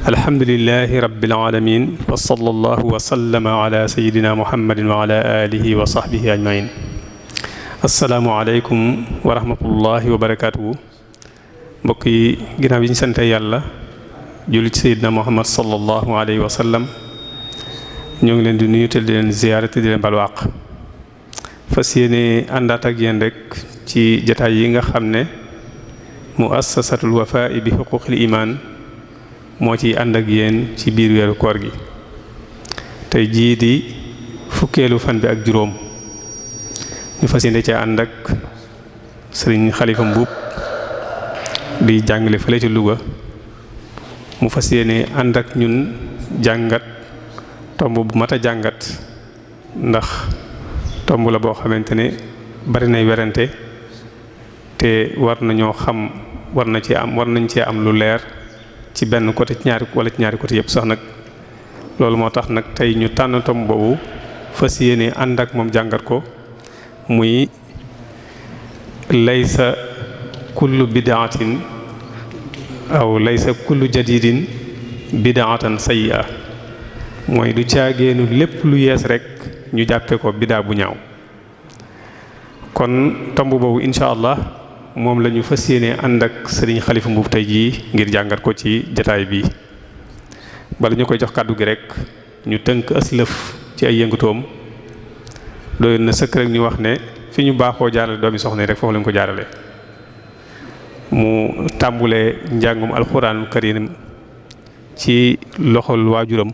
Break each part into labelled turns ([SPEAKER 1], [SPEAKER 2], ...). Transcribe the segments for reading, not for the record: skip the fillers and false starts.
[SPEAKER 1] alhamdulilahi rabbil alamin wa sallallahu wa sallama ala sayidina muhammadin wa ala alihi wa sahbihi ajmain. assalaamu aleykum wa rahmatullahi wa barakatuhu. mbokk yi ginnaaw bi ñu sante yàlla julli ci sayidina muhammad sallallahu alayhi wa sallam ñoo ngi leen di nuyu te di leen ziyaare te di leen balwaaq fas yéene àndaat ak yéen rek ci jataay yi nga xam ne muassasatul wafaa bi xuquqil iman moo ciy ànd ak yéen ci biir weeru koor gi tey jii di fukkeelu fan bi ak juróom ñu fas yéene ci ànd ak sëriñ Xalifa Mbuub di jàngale fële ci Louga mu fas yéene ànd ak ñun jàngat tomb bu mat a jàngat ndax tomb la boo xamante ne bari nay werante te war nañoo xam war nañ cee am lu leer ci benn côté ci ñaari côté yëpp sax nag loolu moo tax nag tey ñu tànn tomb boobu fas yéene ànd ak moom jàngat ko muy laysa kullu bidaatin aw laysa kullu jadidin bidaatan sayyi'a mooy du caageenu lépp lu yees rek ñu jàppe ko bidaa bu ñaaw. kon tomb boobu incha allah moom la ñu fas yéene ànd ak sëriñ Xalifa Mbuub tey jii ngir jàngat ko ci jataay bi bala ñu koy jox kàddu gi rek ñu tënk aslëf ci ay yëngutoom doy na sëkk rek ñu wax ne fi ñu baaxoo jaarale doomi soxna yi rek foofu lañu ko jaarale. mu tàmbulee njàngum alxuraanul karim ci loxol waajuram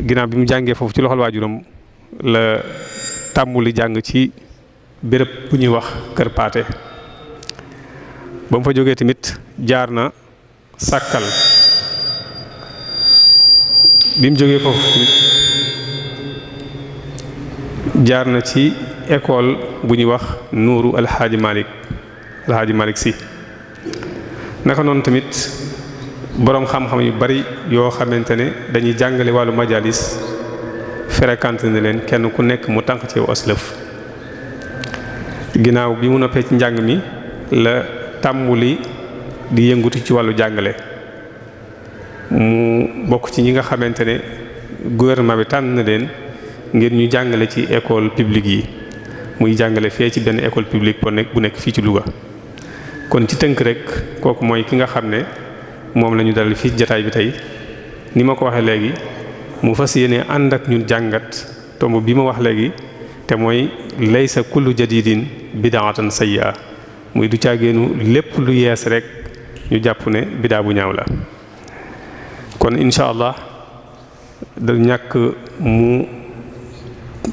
[SPEAKER 1] ginnaaw bi mu jàngee foofu ci loxol waajuram la tàmbuli jàng ci béréb bu ñuy wax Kër Paate ba mu fa jógee tamit jaar na Sàkkal bi mu jógee foofu tamit jaar na ci école bu ñuy wax Nuuru Alxaaji Malik Si naka noonu tamit boroom xam-xam yu bari yoo xamante ne dañuy jàngale wàllu majalis fréquenté na leen kenn ku nekk mu tànk ci aslëf ginnaaw bi mu noppee ci njàng mi la tàmbuli di yëngutu ci wàllu jàngale mu bokk ci ñi nga xamante ne gouvernement bi tànn na leen ngir ñu jàngale ci école publique yi muy jàngale fee ci benn école publique bu nekk fii ci Louga. kon ci tënk rek kooku mooy ki nga xam ne moom la ñu dalal fii jataay bi tey ni ma ko waxee léegi mu fas yéene ànd ak ñun jàngat tomb bi ma wax léegi te mooy laysa kullu jadidin bidaatan sayyi'a muy du caageenu lépp lu yees rek ñu jàpp ne bidaa bu ñaaw la. kon incha allah da ñàkk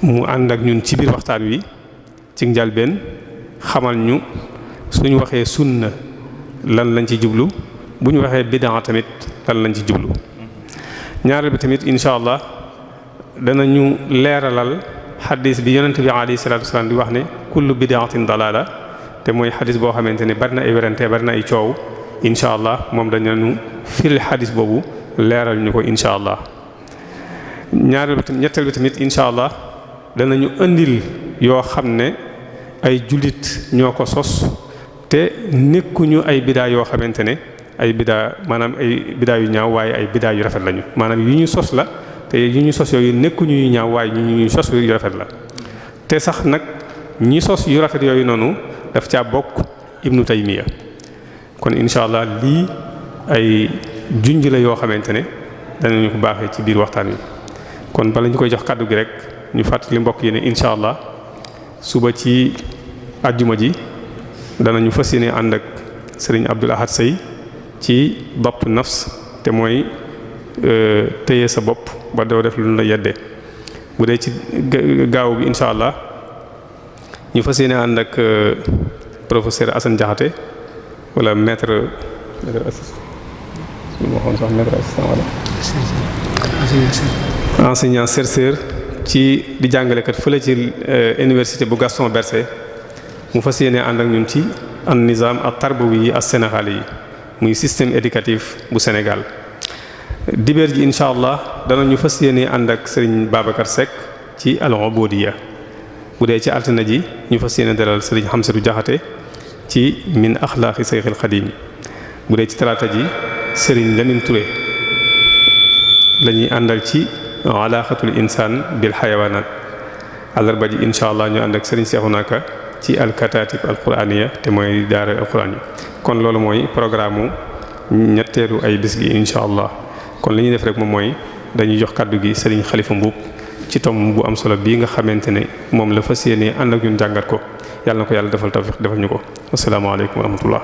[SPEAKER 1] mu ànd ak ñun ci biir waxtaan wi ci njalbeen xamal ñu suñu waxee sunna lan lañ ci jublu bu ñu waxee bidaa tamit lan lañ ci jublu. ñaareel bi tamit incha allah danañu leeralal xadis bi yonent bi alayhi salaatu wasalaam di wax ne kullu bidaatin dalaala te mooy xadis boo xamante ne bari na ay werante bari na ay coow incha allah moom dañu firil xadis boobu leeral ñu ko incha allah. ñetteel bi tamit incha allah danañu indil yoo xam ne ay jullit ñoo ko sos te nekkuñu ay bidaa yoo xamante ne ay bidaa maanaam ay bidaa yu ñaaw waaye ay bidaa yu rafet lañu maanaam yu ñu sos la te yu ñu sos yooyu nekkuñu yu ñaaw waaye ñu sos yu rafet la te sax nag ñi sos yu rafet yooyu noonu daf caa bokk Ibnu Taymiya. kon incha allah lii ay junj la yoo xamante ne danañu ko baaxee ci biir waxtaan wi kon bala ñu koy jox kàddu gi rek ñu fàttali mbokk yi ne incha allah suba ci àjjuma ji danañu fas yéene ànd ak sëriñ Abdul Ahad Sey ci dabt nafs te mooy téye sa bopp ba doo def lu la yedde bu dee ci gaaw bi incha allah ñu fas yéene ànd ak professeur Assane Diakhaté wala maître enseignant chercheur ci di jàngalekat fële ci université bu Gaston Berger mu fas yéene ànd ak ñun ci an nizam at tarbawi as sénégalais yi muy système éducatif bu Sénégal. dibeer ji incha allah danañu fas yéene ànd ak Serigne Babacar Seck ci al-Ubudiyya bu dee ci altine ji ñu fas yéene dalal Serigne Hamsatu Diakhaté ci min axlaaqi Seyxul Xadiim bu dee ci talaata ji Serigne Lamine Touré la ñuy àndal ci alaqatul insaan bil xayawaanaat àllarba ji incha allah ñu ànd ak Serigne Cheikhouna Ka ci alkataatib alquraaniya te mooy daara alquraan yi kon loolu mooy programme ñetteelu ay bis gi incha allah kon li ñuy def rek moom mooy dañuy jox kàddu gi Serigne Khalifa Mboup ci tom bu am solo bii nga xamante ne moom la fas yéenee ànd ak ñun jàngat ko yàlla na ko yàlla defal tawfiq defal ñu ko asalaamaaleykum wa rahmatullah.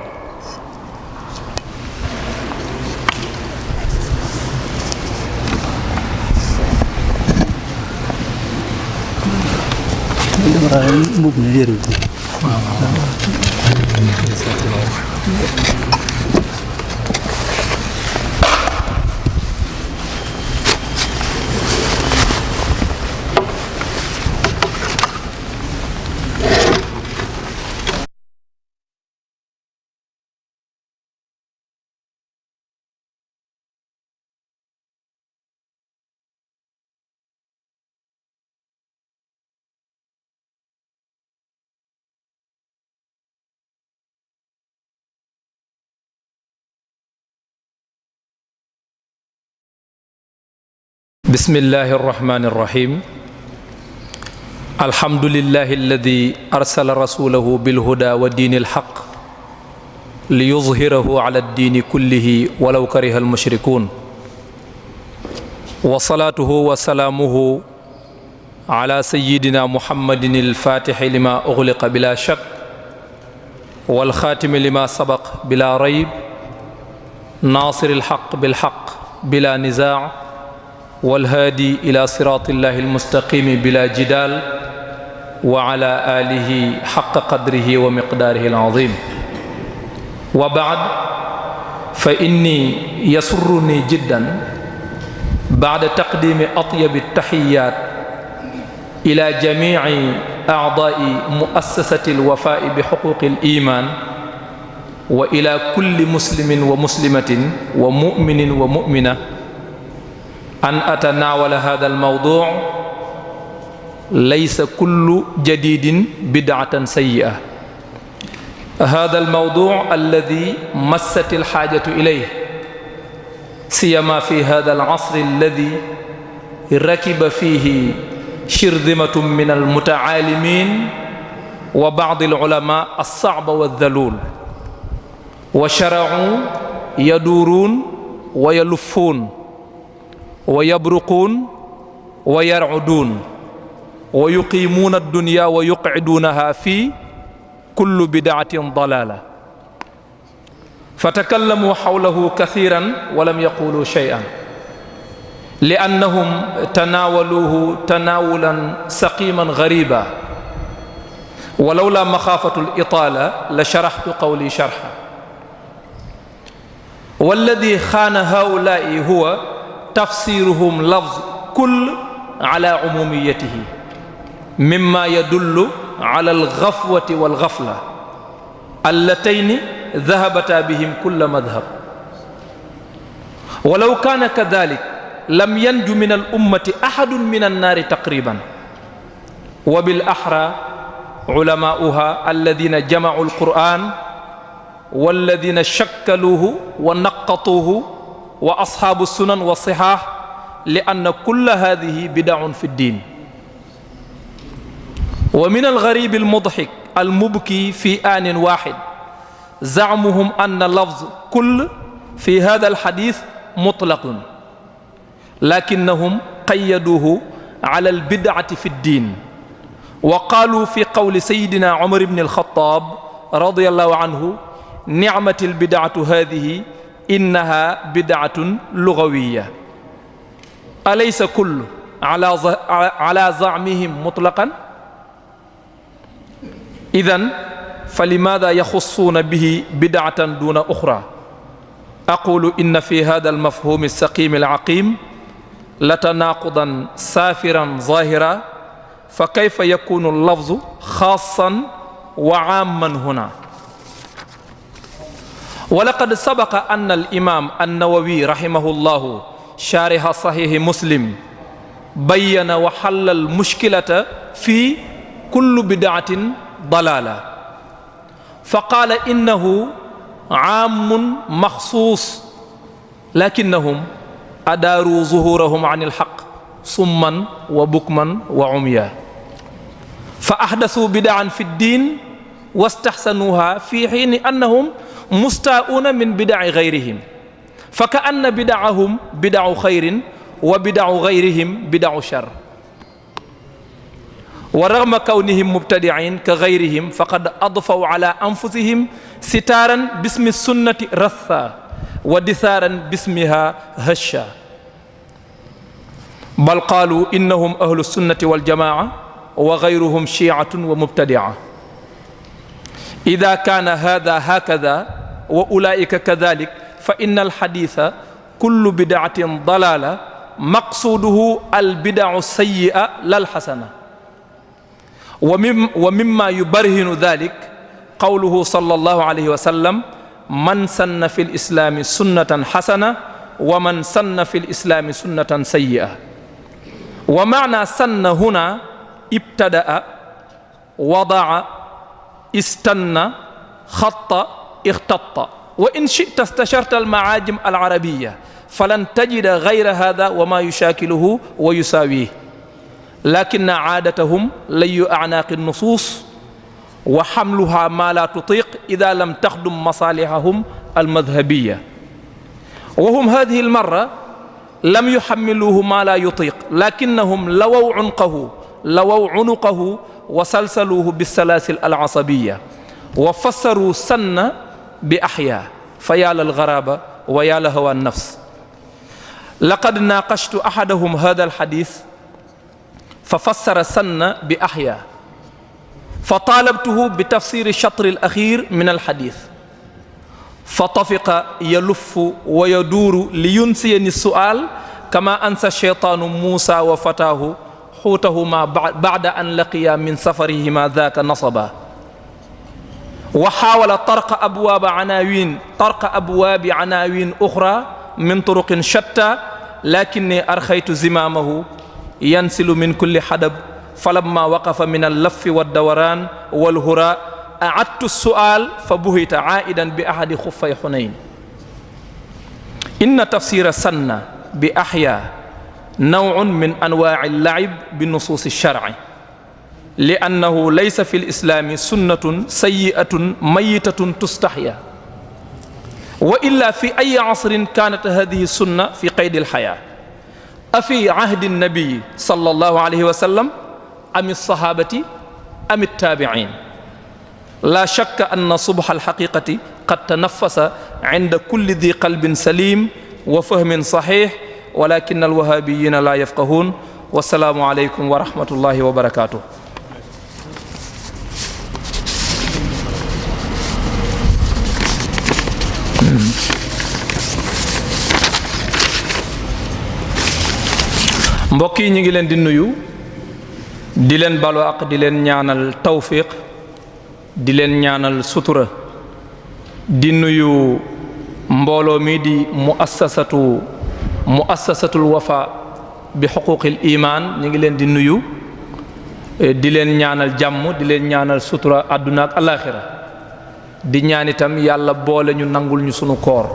[SPEAKER 2] bismillahi irrahmani irrahim alhamdulillahi alladi arsala rasulahu bilhuda wa diini alxaq liyuzhirahu ala ddiini kullihi walaw kariha almushrikuun wa salaatuhu wa salaamuhu ala sayyidina muhammadin alfaatixi lima ughliqa bila shak walxaatimi lima sabaq bila rayb naasiri alxaq bilxaq bila nizaa walhaadi ila siraatillahi almustaqimi bila jidaal wa ala alihi xaqa qadrihi wa miqdaarihi alazim wa baad fa inni yasurruni jiddan baada taqdimi atyabi taxiyaat ila jamici acdaai muassasati alwafaa'i bi xuquuqi alimaan wa ila kulli muslimin wa muslimatin wa muminin wa mumina an atanaawala hada almawduu laysa kullu jadidin bid'atan sayyi'a hada almawduu alladi massat alxaajatu ilayhi siyama fi hada alasr alladi rakiba fihi shirdimatun min almutacaalimin wa ba'd alulama alsa'ba waldhaluul wa shara'u yaduuruun wa yaluffuun wa yabruquun wa yarcuduun wa yuqiimuuna addunya wa yuqciduunaha fi kulli bidcatin dalaala fatakallamuu xawlahu kasiiran wa lam yaquuluu shay'an liannahum tanaawaluuhu tanaawulan saqiiman gariiban wa lawlaa maxaafatu al-itaala la sharaxtu qawlii sharxan walladii xaana haa'ulaa'i huwa tafsiruhum lafz kull ala umumiyatihi mimma yadullu ala alghafwati walghafla allatayni dhahabata bihim kulla madhhab walaw kana kadhalik lam yanju min al-ummati ahadun min an-naari taqriban wa bil ahra ulama'uha alladhina jama'u al-qur'an walladhina shakkaluhu wa naqqatuhu wa asxaabu sunan wa sixaax li anna kulla haadihi bid'un fi ddiin wa min algarib almudxik almubki fi aanin waaxid zacmuhum anna lafz kull fi hada alxadis mutlaqun lakinnahum qayyaduuhu ala albidcati fi ddiin wa qaaluu fi qawli sayidina Umar ibn alxattaab radiyallahu anhu nicmati albidcatu haadihi innaha bid'atun lughawiyya alaysa kullu ala za'mihim mutlaqan idhan falimadha yaxussuuna bihi bid'atan duna ukhra aqulu inna fi hadha almafhum as-saqim al-aqim latanaqudan safiran zahira fa kayfa yakunu al-lafzu khassan wa 'amman huna ولقد سبق أن الإمام النووي رحمه الله شارح صحيح مسلم بين وحل المشكلة في كل بدعة ضلالة فقال إنه عام مخصوص lakinnahum adaaru zuhurahum an ilxaq summan wa bukman wa umya fa ahdasu bidaan fi ddin wastaxsanuha fi xiini annahum mustaa'uuna min bidaci gayrihim fa ka anna bidacahum bidacu xayrin wa bidacu gayrihim bidacu shar wa ragma kawnihim mubtadicin ka gayrihim faqad adfaw ala anfusihim sitaaran bismi sunnati ratha wa disaaran bismiha hasha bal qaalu innahum ahlu sunnati waljamaa wa gayruhum shiicatun wa mubtadica ida kaana hada hakada wa ulaika kadalik fa inna alxadisa kullu bidaatin dalaala maqsuuduhu albidacu sayyi'a lal xasana wa mimma yubarhinu dalik qawluhu sallallahu alayhi wa sallam man sanna fi lislaami sunnatan xasana wa man sanna fi lislaami sunnatan sayyi'a wa maana sanna huna ibtadaa wadaa istanna xatta ixtatta wa in chita stacharta almaajim alarabiya falan tajida gayra hada wa ma yushaakiluhu wa yusaawiih lakin aadatahum layu acnaaqi nusuus wa xamluha ma la tutiq ida lam taxdum masalihahum almadhabiya wa hum hadihi almarra lam yuxammiluuhu ma la yutiq lakinnahum lawaw cunuqahu wa salsaluuhu bisalaasil alasabiya wa fassaruu sanna bi axyaa fa yaa lal garaaba wa yaa la hawa nafs laqad naaqashtu axadahum hada alxadis fa fassara sanna bi axyaa fa taalabtuhu bi tafsiri chatri alaxir min alxadis fa tafiqa yaluffu wa yaduuru li yunsiyani su'aal kama ansa cheytaanu muusa wa fataahu xuutahuma bacda an laqiya min safarihima daaka nasaba wa xaawala tarqa abwaabi canaawin uxra min turuqin shatta lakinni arxaytu zimaamahu yansilu min kulli xadab falamma waqafa min allaffi waddawraan walhura acadtu su'aal fa buhita caa'idan bi axadi xuffay xunayn inna tafsira sanna bi axyaa nawcun min anwaaci allacib bi nusuusi sharci li annahu laysa fi lislaami sunnatun sayyi'atun mayitatun tustaxya wa illa fi ay casrin kaanat hadihi sunna fi qaydi alxayaa afi cahdi nnabiyi sallallahu alayhi wa sallam am alsaxaabati am attaabiciin laa shakka anna subha alxaqiqati qad tanaffasa cinda kulli di qalbin salim wa fahmin saxiix walakin alwahaabiyyiina laa yafqahuun wassalaamu aleykum wa rahmatullahi wa barakaatuh. mbokk yi ñu ngi leen di nuyu di leen balu ak di leen ñaanal tawfiq di leen ñaanal sutura di nuyu mbooloo mi di muassasatul wafa bi xuquqil iman ñu ngi leen di nuyu di leen ñaanal jàmm di leen ñaanal sutura àdduna ak alaxira di ñaan itam yàlla boole ñu nangul ñu sunu koor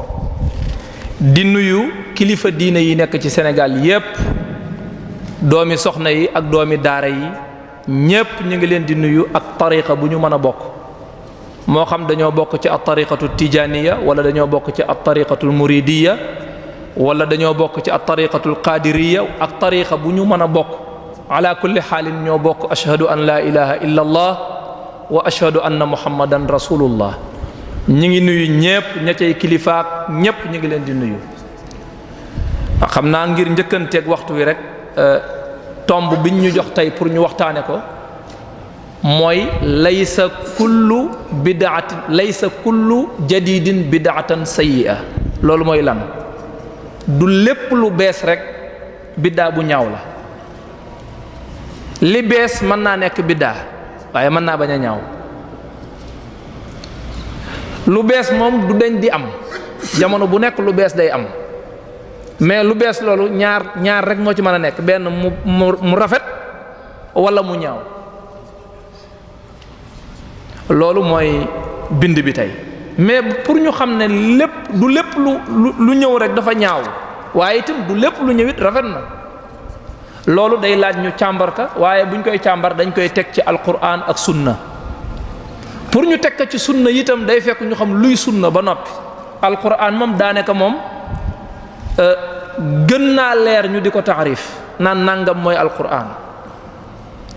[SPEAKER 2] di nuyu kilifa diine yi nekk ci Sénégal yépp doomi soxna yi ak doomi daara yi ñépp ñu ngi leen di nuyu ak tariqa bu ñu mën a bokk moo xam dañoo bokk ci at tariqatu tijaniya wala dañoo bokk ci at tariqatul muridiya wala dañoo bokk ci at tariqatul qadiriya ak tariqa bu ñu mën a bokk ala kulli xaalin ñoo bokk ashhadu an la ilaha illa allah wa ashhadu anna muhammadan rasulullah ñi ngi nuyu ñépp ña cay kilifaak ñépp ñu ngi leen di nuyu xam naa ngir njëkkanteeg waxtu wi rek tomb biñ ñu jox tey pour ñu waxtaane ko mooy laysa kullu jadidin bidaatan sayyi'a loolu mooy lan du lépp lu bees rek biddaa bu ñaaw la li bees mën naa nekk biddaa waaye mën naa bañ a ñaaw lu bees moom du deñ di am jamono bu nekk lu bees day am mais lu bees loolu ñaar rek moo ci mën a nekk benn mu rafet wala mu ñaaw loolu mooy bind bi tey mais pour ñu xam ne lépp du lépp lu ñëw rek dafa ñaaw waaye itam du lépp lu ñëwit rafet na loolu day laaj ñu càmbar ka waaye buñ koy càmbar dañ koy teg ci alquran ak sunna pour ñu teg ko ci sunna itam day fekk ñu xam luy sunna ba noppi alquran moom daanaka moom gën naa leer ñu di ko taarif naan nangam mooy alquran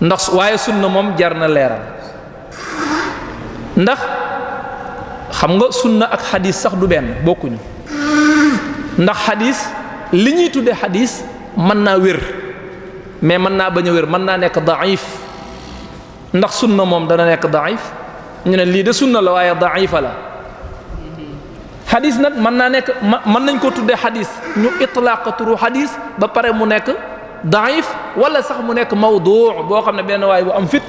[SPEAKER 2] ndax waaye sunna moom jar na leeral ndax xam nga sunna ak xadis sax du benn bokkuñu ndax xadis li ñuy tuddee xadis mën naa wér mais mën naa bañ a wér mën naa nekk daif ndax sunna moom dana nekk daif ñu ne lii de sunna la waaye daifa la xadis nag mën naa nekk mën nañ ko tuddee xadis ñu itlaaq turu xadis ba pare mu nekk daif wala sax mu nekk mawdu boo xam ne benn waay bu am fit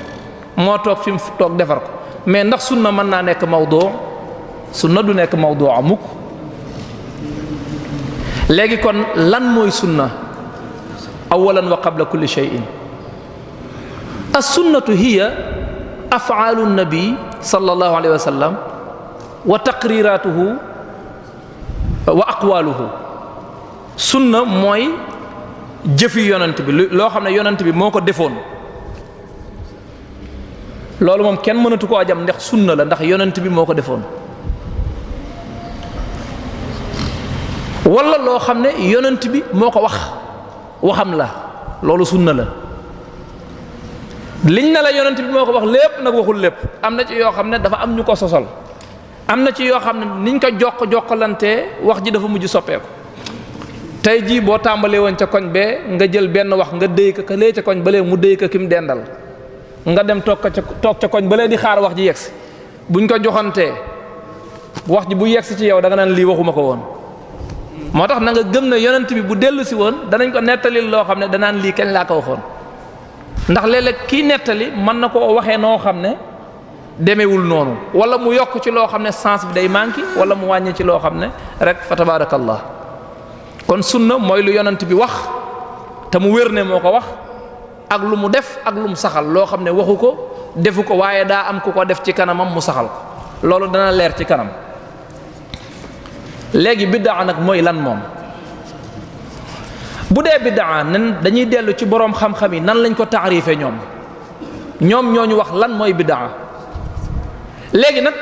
[SPEAKER 2] moo toog fi mu toog defar ko mais ndax sunna mën naa nekk mawdu sunna du nekk mawdu mukk léegi kon lan mooy sunna awalan wa qabla kulli shay'in as-sunnatu hiya af'aalu nabi sallallahu alayhi wa sallam wa taqriratuhu wa aqwaluhu sunna mooy jëfi yonent bi loo xam ne yonent bi moo ko defoon loolu moom kenn mënatu koo jam ndax sunna la ndax yonent bi moo ko defoon wala loo xam ne yonent bi moo ko waxam la loolu sunna la liñ ne la yonent bi moo ko wax lépp nag waxul lépp am na ci yoo xam ne dafa am ñu ko sosal am na ci yoo xam ne niñ ko jokkalantee wax ji dafa mujj soppeeku tey jii boo tàmbalee woon ca koñ bee nga jël benn wax nga déy ko ka lee ca koñ balee mu déy ko ki mu dendal nga dem toog ca koñ balee di xaar wax ji yegsi buñ ko joxantee wax ji bu yegsi ci yow da nga naan lii waxuma ko woon moo tax na nga gëm ne yonent bi bu dellu si woon danañ ko nettalil loo xam ne danaan lii kañ laa ko waxoon ndax léeg-léeg kii nettali mën na koo waxee noo xam ne demewul noonu wala mu yokk ci loo xam ne sens bi day manqué wala mu wàññi ci loo xam ne rek fa tabarakallah kon sunna mooy lu yonent bi wax te mu wér ne moo ko wax ak lu mu def ak lu mu saxal loo xam ne waxu ko defu ko waaye daa am ku ko def ci kanamam mu saxal ko loolu dana leer ci kanam léegi biddaa nag mooy lan moom bu dee biddaa nan dañuy dellu ci boroom xam-xam yi nan lañ ko taarife ñoom ñoo ñu wax lan mooy biddaa léegi nag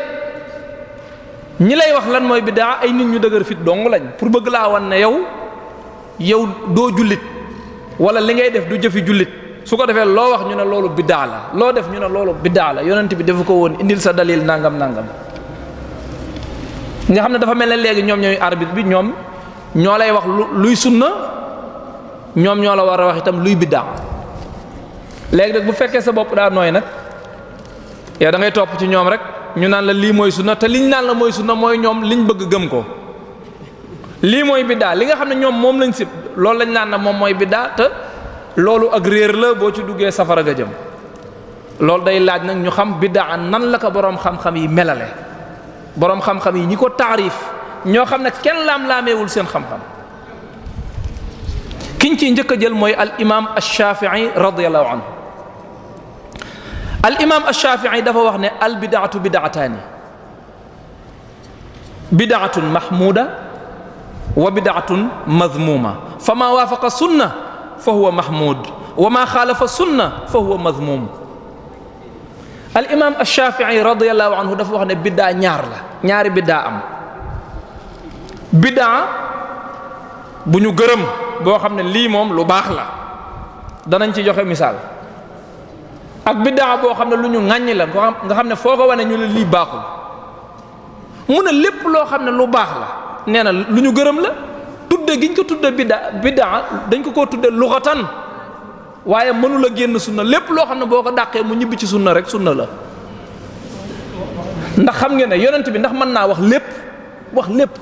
[SPEAKER 2] ñi lay wax lan mooy biddaa ay nit ñu dëgër fit dong lañ pour bëgg laa wan ne yow doo jullit wala li ngay def du jëfi jullit su ko defee loo wax ñu ne loolu biddaa la loo def ñu ne loolu biddaa la yonent bi defu ko woon indil sa dalil nangam nangam nga xam ne dafa mel ne léegi ñoom ñooy arbitre bi ñoom ñoo lay wax luy sunna ñoom ñoo la war a wax itam luy biddaa léegi nag bu fekkee sa bopp daa nooy nag yow da ngay topp ci ñoom rek ñu naan la lii mooy sunna te liñ naan la mooy sunna mooy ñoom liñ bëgg gëm ko lii mooy biddaa li nga xam ne ñoom moom lañ sib loolu lañ naan la moom mooy biddaa te loolu ak réer la boo ci duggee safara ga jëm loolu day laaj nag ñu xam biddaa nan la ko boroom xam-xam yi melale boroom xam-xam yi ñi ko taarif ñoo xam ne kenn laam-laameewul seen xam-xam kiñ ciy njëkk a jël mooy al imam ash-Shafi'i radiyallahu anhu al imam ash-Shafi'i dafa wax ne al bidaatu bidaataani bidaatun mahmuda wa bidaatun madmuma fa ma waafaqa sunna fa huwa mahmud wa ma xaalafa sunna fa huwa madmum al imam ash-Shafi'i radiyallahu anhu dafa wax ne biddaa ñaari biddaa am biddaa bu ñu gërëm boo xam ne lii moom lu baax la danañ ci joxe misaal ak biddaa boo xam ne lu ñu ŋàññi la nga xam ne foo ko wane ñu ne lii baaxul mu ne lépp loo xam ne lu baax la nee na lu ñu gërëm la tudde giñ ko tudde biddaa dañ ko koo tudde luxatan waaye mënula génn sunna lépp loo xam ne boo ko dàqee mu ñibbi ci sunna rek sunna la ndax xam ngeen ne yonent bi ndax mën naa wax lépp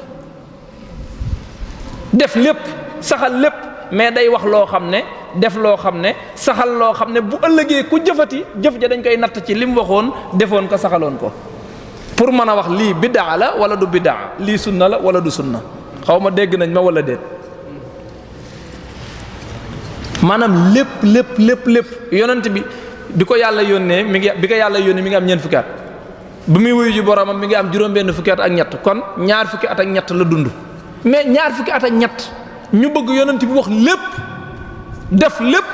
[SPEAKER 2] def lépp saxal lépp mais day wax loo xam ne def loo xam ne saxal loo xam ne bu ëllëgee ku jëfati jëf ja dañ koy natt ci li mu waxoon defoon ko saxaloon ko pour mën a wax lii biddaa la wala du biddaa lii sunna la wala du sunna xaw ma dégg nañ ma wala déet maanaam lépp yonent bi ko yàlla yónnee mi ngi am ñeent fukki at bu muy wuyu ji boromam mi ngi am juróom-benn fukki at ak ñett kon ñaar fukki at ak ñett la dund mais ñaar fukki at ak ñett ñu bëgg yonent bi wax lépp def lépp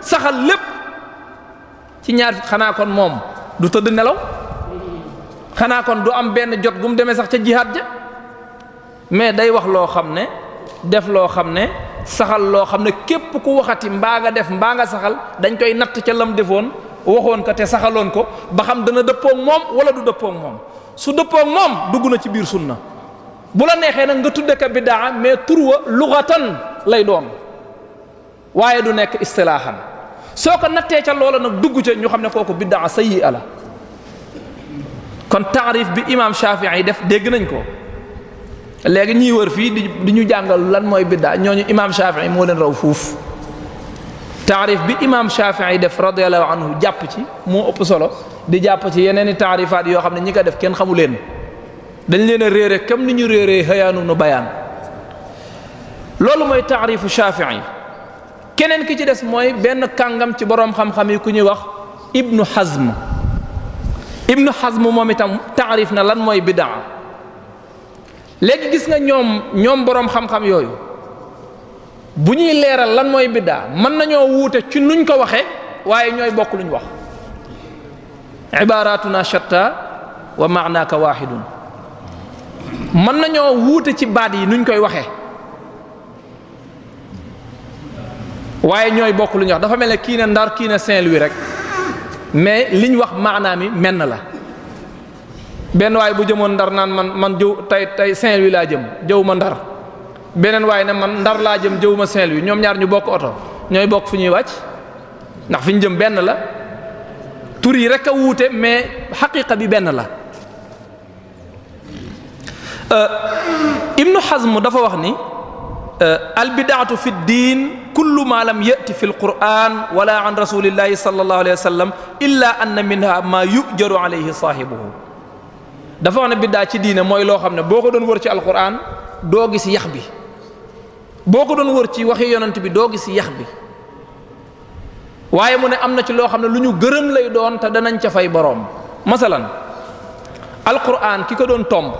[SPEAKER 2] saxal lépp ci ñaar xanaa kon moom du tëdd nelaw xanaa kon du am benn jot gu mu demee sax ca jihaad ja mais day wax loo xam ne def loo xam ne saxal loo xam ne képp ku waxati mbaa nga def mbaa nga saxal dañ koy natt ca lam defoon waxoon ko te saxaloon ko ba xam dana dëppoog moom wala du dëppoog moom su dëppoog moom dugg na ci biir sunna bu la neexee nag nga tudde ka biddaa mais tur wa lughatan lay doon waaye du nekk istilaahan soo ko nattee ca loola nag dugg ca ñu xam ne kooku biddaa sayyi'a la kon taarif bi imam Shafi'i yi def dégg nañ ko léegi ñiy wër fii di ñu jàngal lan mooy biddaa ñooñu imam Shafi'i moo leen raw fuuf taarif bi imam Shafi'i def radiyallahu anhu jàpp ci moo ëpp solo di jàpp ci yeneen i taarifaat yoo xam ne ñi ko def kenn xamu leen dañ leen a réere comme ni ñu réeree xëyaanu nu bayaan loolu mooy taarifu Shafi'i keneen ki ci des mooy benn kàngam ci boroom xam-xam yi ku ñuy wax Ibnu Hazm moom itam taarif na lan mooy biddaa léegi gis nga ñoom boroom xam-xam yooyu bu ñuy leeral lan mooy biddaa mën nañoo wuute ci nuñ ko waxee waaye ñooy bokk luñ wax ibaratuna shatta wa maanaaka waahidun mën nañoo wuute ci baat yi nuñ koy waxee waaye ñooy bokk luñ wax dafa mel ne kii ne Ndar kii ne Saint-Louis rek mais liñ wax maanaa mi menn la benn waaye bu jëmoon Ndar naan man jëw tey Saint-Louis laa jëw ma Ndar beneen waaye ne man Ndar laa jëw ma Saint-Louis ñoom ñaar ñu bokk oto ñooy bokk fu ñuy wàcc ndax fi ñu jëm benn la tur yi rek a wuute mais xaqiqa bi benn la Ibnu Hazm dafa wax ni albidaatu fi ddin kullu ma lam yati fi alquran wala an rasulillahi sallallahu alayhi wa sallam illa anna minha ma yujaru alayhi saahibuhu dafa wax ne biddaa ci diine mooy loo xam ne boo ko doon wër ci alquran doo gis yax bi boo ko doon wër ci waxi yonent bi doo gis yax bi waaye mu ne am na ci loo xam ne lu ñu gërëm lay doon te danañ ca fay boroom masalan alquran ki ko doon tomb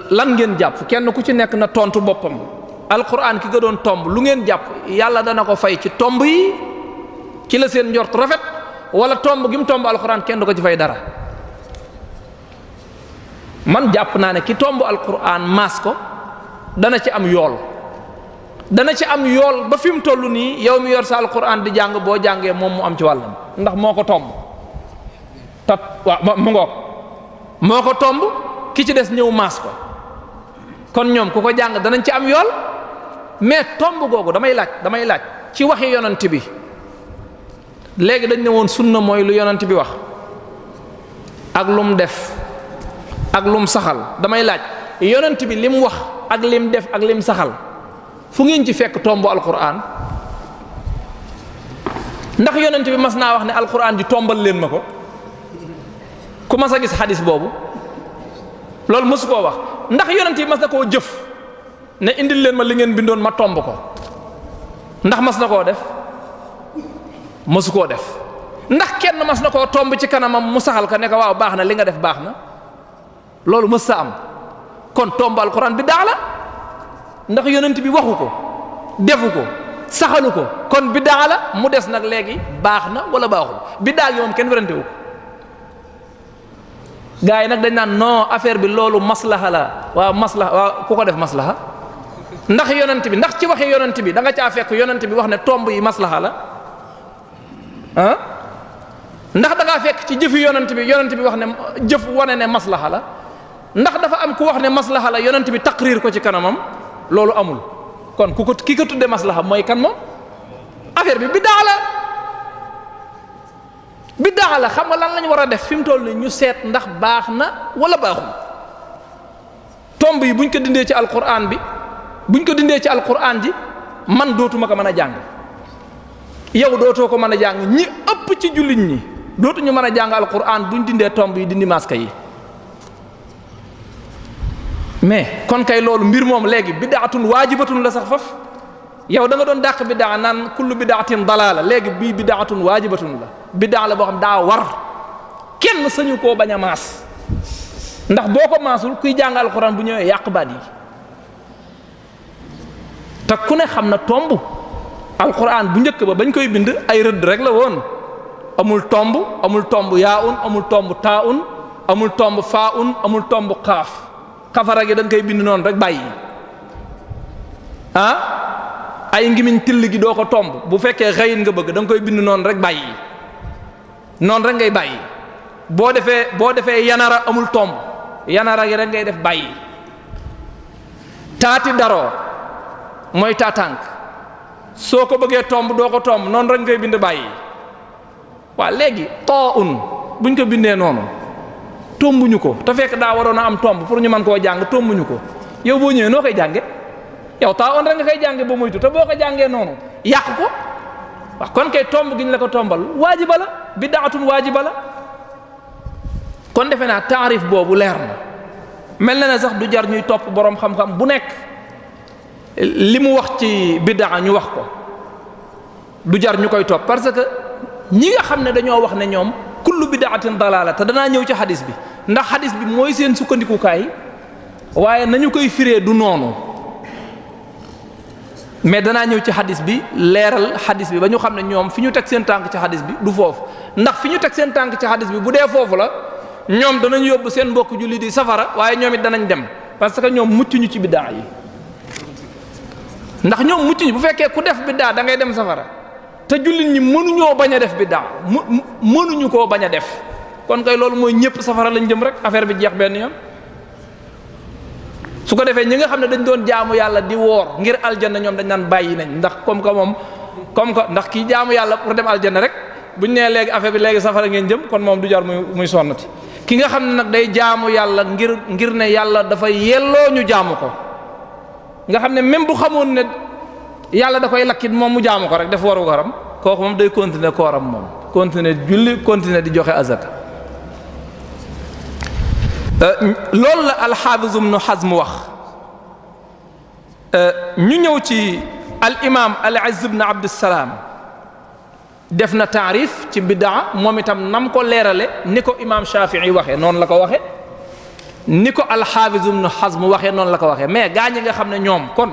[SPEAKER 2] lan ngeen jàpp kenn ku ci nekk na tontu boppam alquran ki ko doon tomb lu ngeen jàpp yàlla dana ko fay ci tomb yi ci la seen njort rafet wala tomb gi mu tomb alquran kenn du ko ci fay dara man jàpp naa ne ki tomb alquran maas ko dana ci am yool ba fi mu toll nii yow mi yor sa alquran di jàng boo jàngee moom mu am ci wàllam ndax moo ko tomb mu ngoog moo ko tomb ki ci des ñëw maas ko kon ñoom ku ko jàng danañ ci am yool mais tomb googu damay laaj ci waxi yonent bi léegi dañ ne woon sunna mooy lu yonent bi wax ak lum def ak lum saxal damay laaj yonent bi lim wax ak lim def ak lim saxal fu ngeen ci fekk tombu alquran ndax yonent bi mas naa wax ne alquran ji tombal leen ma ko ku mas a gis xadis boobu loolu mësu koo wax ndax yonent bi mas na koo jëf ne indil leen ma li ngeen bindoon ma tomb ko ndax mas na koo def mësu koo def ndax kenn mas na koo tomb ci kanamam mu saxal ko ne ko waaw baax na li nga def baax na loolu mës sa am kon tomb alquran bi daa la ndax yonent bi waxu ko defu ko saxalu ko kon bi daa la mu des nag léegi baax na wala baaxul bi daa gi moom kenn werante wu ko gaa yi nag dañ naan non affaire bi loolu maslaha la waaw maslaha waaw ku ko def maslaha ndax yonent bi ndax ci waxi yonent bi da nga caa fekk yonent bi wax ne tomb yi maslaha la ah ndax da ngaa fekk ci jëfi yonent bi wax ne jëf wane ne maslaha la ndax dafa am ku wax ne maslaha la yonent bi taqrir ko ci kanamam loolu amul kon ki ko tudde maslaha mooy kan moom affaire bi biddaa la xam nga lan lañu war a def fi mu toll nii ñu seet ndax baax na wala baaxul tomb yi buñ ko dindee ci alquran ji man dootuma ko mën a jàng yow dootoo ko mën a jàng ñi ëpp ci jullit ñi dootuñu mën a jàng alquran buñ dindee tomb yi dindi maska yi mais kon kay loolu mbir moom léegi bidaatun waajibatun la sax faf yow da nga doon dàq bidaa naan kullu bidaatin dalaala léegi bii bidaatun waajibatun la bidaa la boo xam daa war kenn sañu koo bañ a maas ndax boo ko maasul kuy jàng alxuraan bu ñëwee yàq baat yi te ku ne xam na tomb alxuraan bu njëkk ba bañ koy bind ay rëdd rek la woon amul tomb yaa un amul tomb taa un amul tomb faa un amul tomb xaaf xafara gi da nga koy bind noonu rek bàyyi ay ngimiñ till gi doo ko tomb bu fekkee xëyin nga bëgg da nga koy bind noonu rek bàyyi noonu rek ngay bàyyi boo defee yanara amul tomb yanara gi rek ngay def bàyyi taati daroo mooy taatànk soo ko bëggee tomb doo ko tomb noonu rek ngay bind bàyyi waa léegi too un buñ ko bindee noonu tombuñu ko te fekk daa waroon a am tomb pour ñu mën koo jàng tombuñu ko yow boo ñëwee noo koy jànge yow taa on rek nga koy jànge ba moytu te boo ko jàngee noonu yàq ko wax kon kay tomb giñ la ko tombal waajiba la bid'atun waajiba la kon defe naa taarif boobu leer na mel na ne sax du jar ñuy topp boroom xam-xam bu nekk li mu wax ci bid'a ñu wax ko du jar ñu koy topp parce que ñi nga xam ne dañoo wax ne ñoom kullu bid'atin dalaala te danaa ñëw ci xadis bi ndax xadis bi mooy seen sukkandikukaay waaye nañu koy firee du noonu mais danaa ñëw ci xadis bi leeral xadis bi ba ñu xam ne ñoom fi ñu teg seen tànk ci xadis bi du foofu ndax fi ñu teg seen tànk ci xadis bi bu dee foofu la ñoom danañ yóbbu seen mbokk julli di safara waaye ñoom it danañ dem parce que ñoom muccuñu ci biddaa yi ndax ñoom muccuñu bu fekkee ku def biddaa da ngay dem safara te jullit ñi mënuñoo bañ a def biddaa mënuñu koo bañ a def kon kay loolu mooy ñëpp safara lañ jëm rek affaire bi jeex benn yoon su ko defee ñi nga xam ne dañ doon jaamu yàlla di woor ngir aljanna ñoom dañ naan bàyyi nañ ndax comme que ndax kii jaamu yàlla pour dem aljanna rek buñ nee léegi affaire bi léegi safara ngeen jëm kon moom du jar muy sonnati ki nga xam ne nag day jaamu yàlla ngir ne yàlla dafa yelloo ñu jaamu ko nga xam ne même bu xamoon ne yàlla da koy lakkit moom mu jaamu ko rek def waru garam kooku moom day continuer kooram moom continuer julli continuer di joxe azaka loolu la alxaafiz ibnu Hazm wax ñu ñëw ci al imam al Izz ibn Abdissalaam def na taarif ci bidaa moom itam nam ko leerale ni ko imam Shafii waxee noonu la ko waxee ni ko alxaafiz ibnu Hazm waxee noonu la ko waxee mais gaa ñi nga xam ne ñoom kon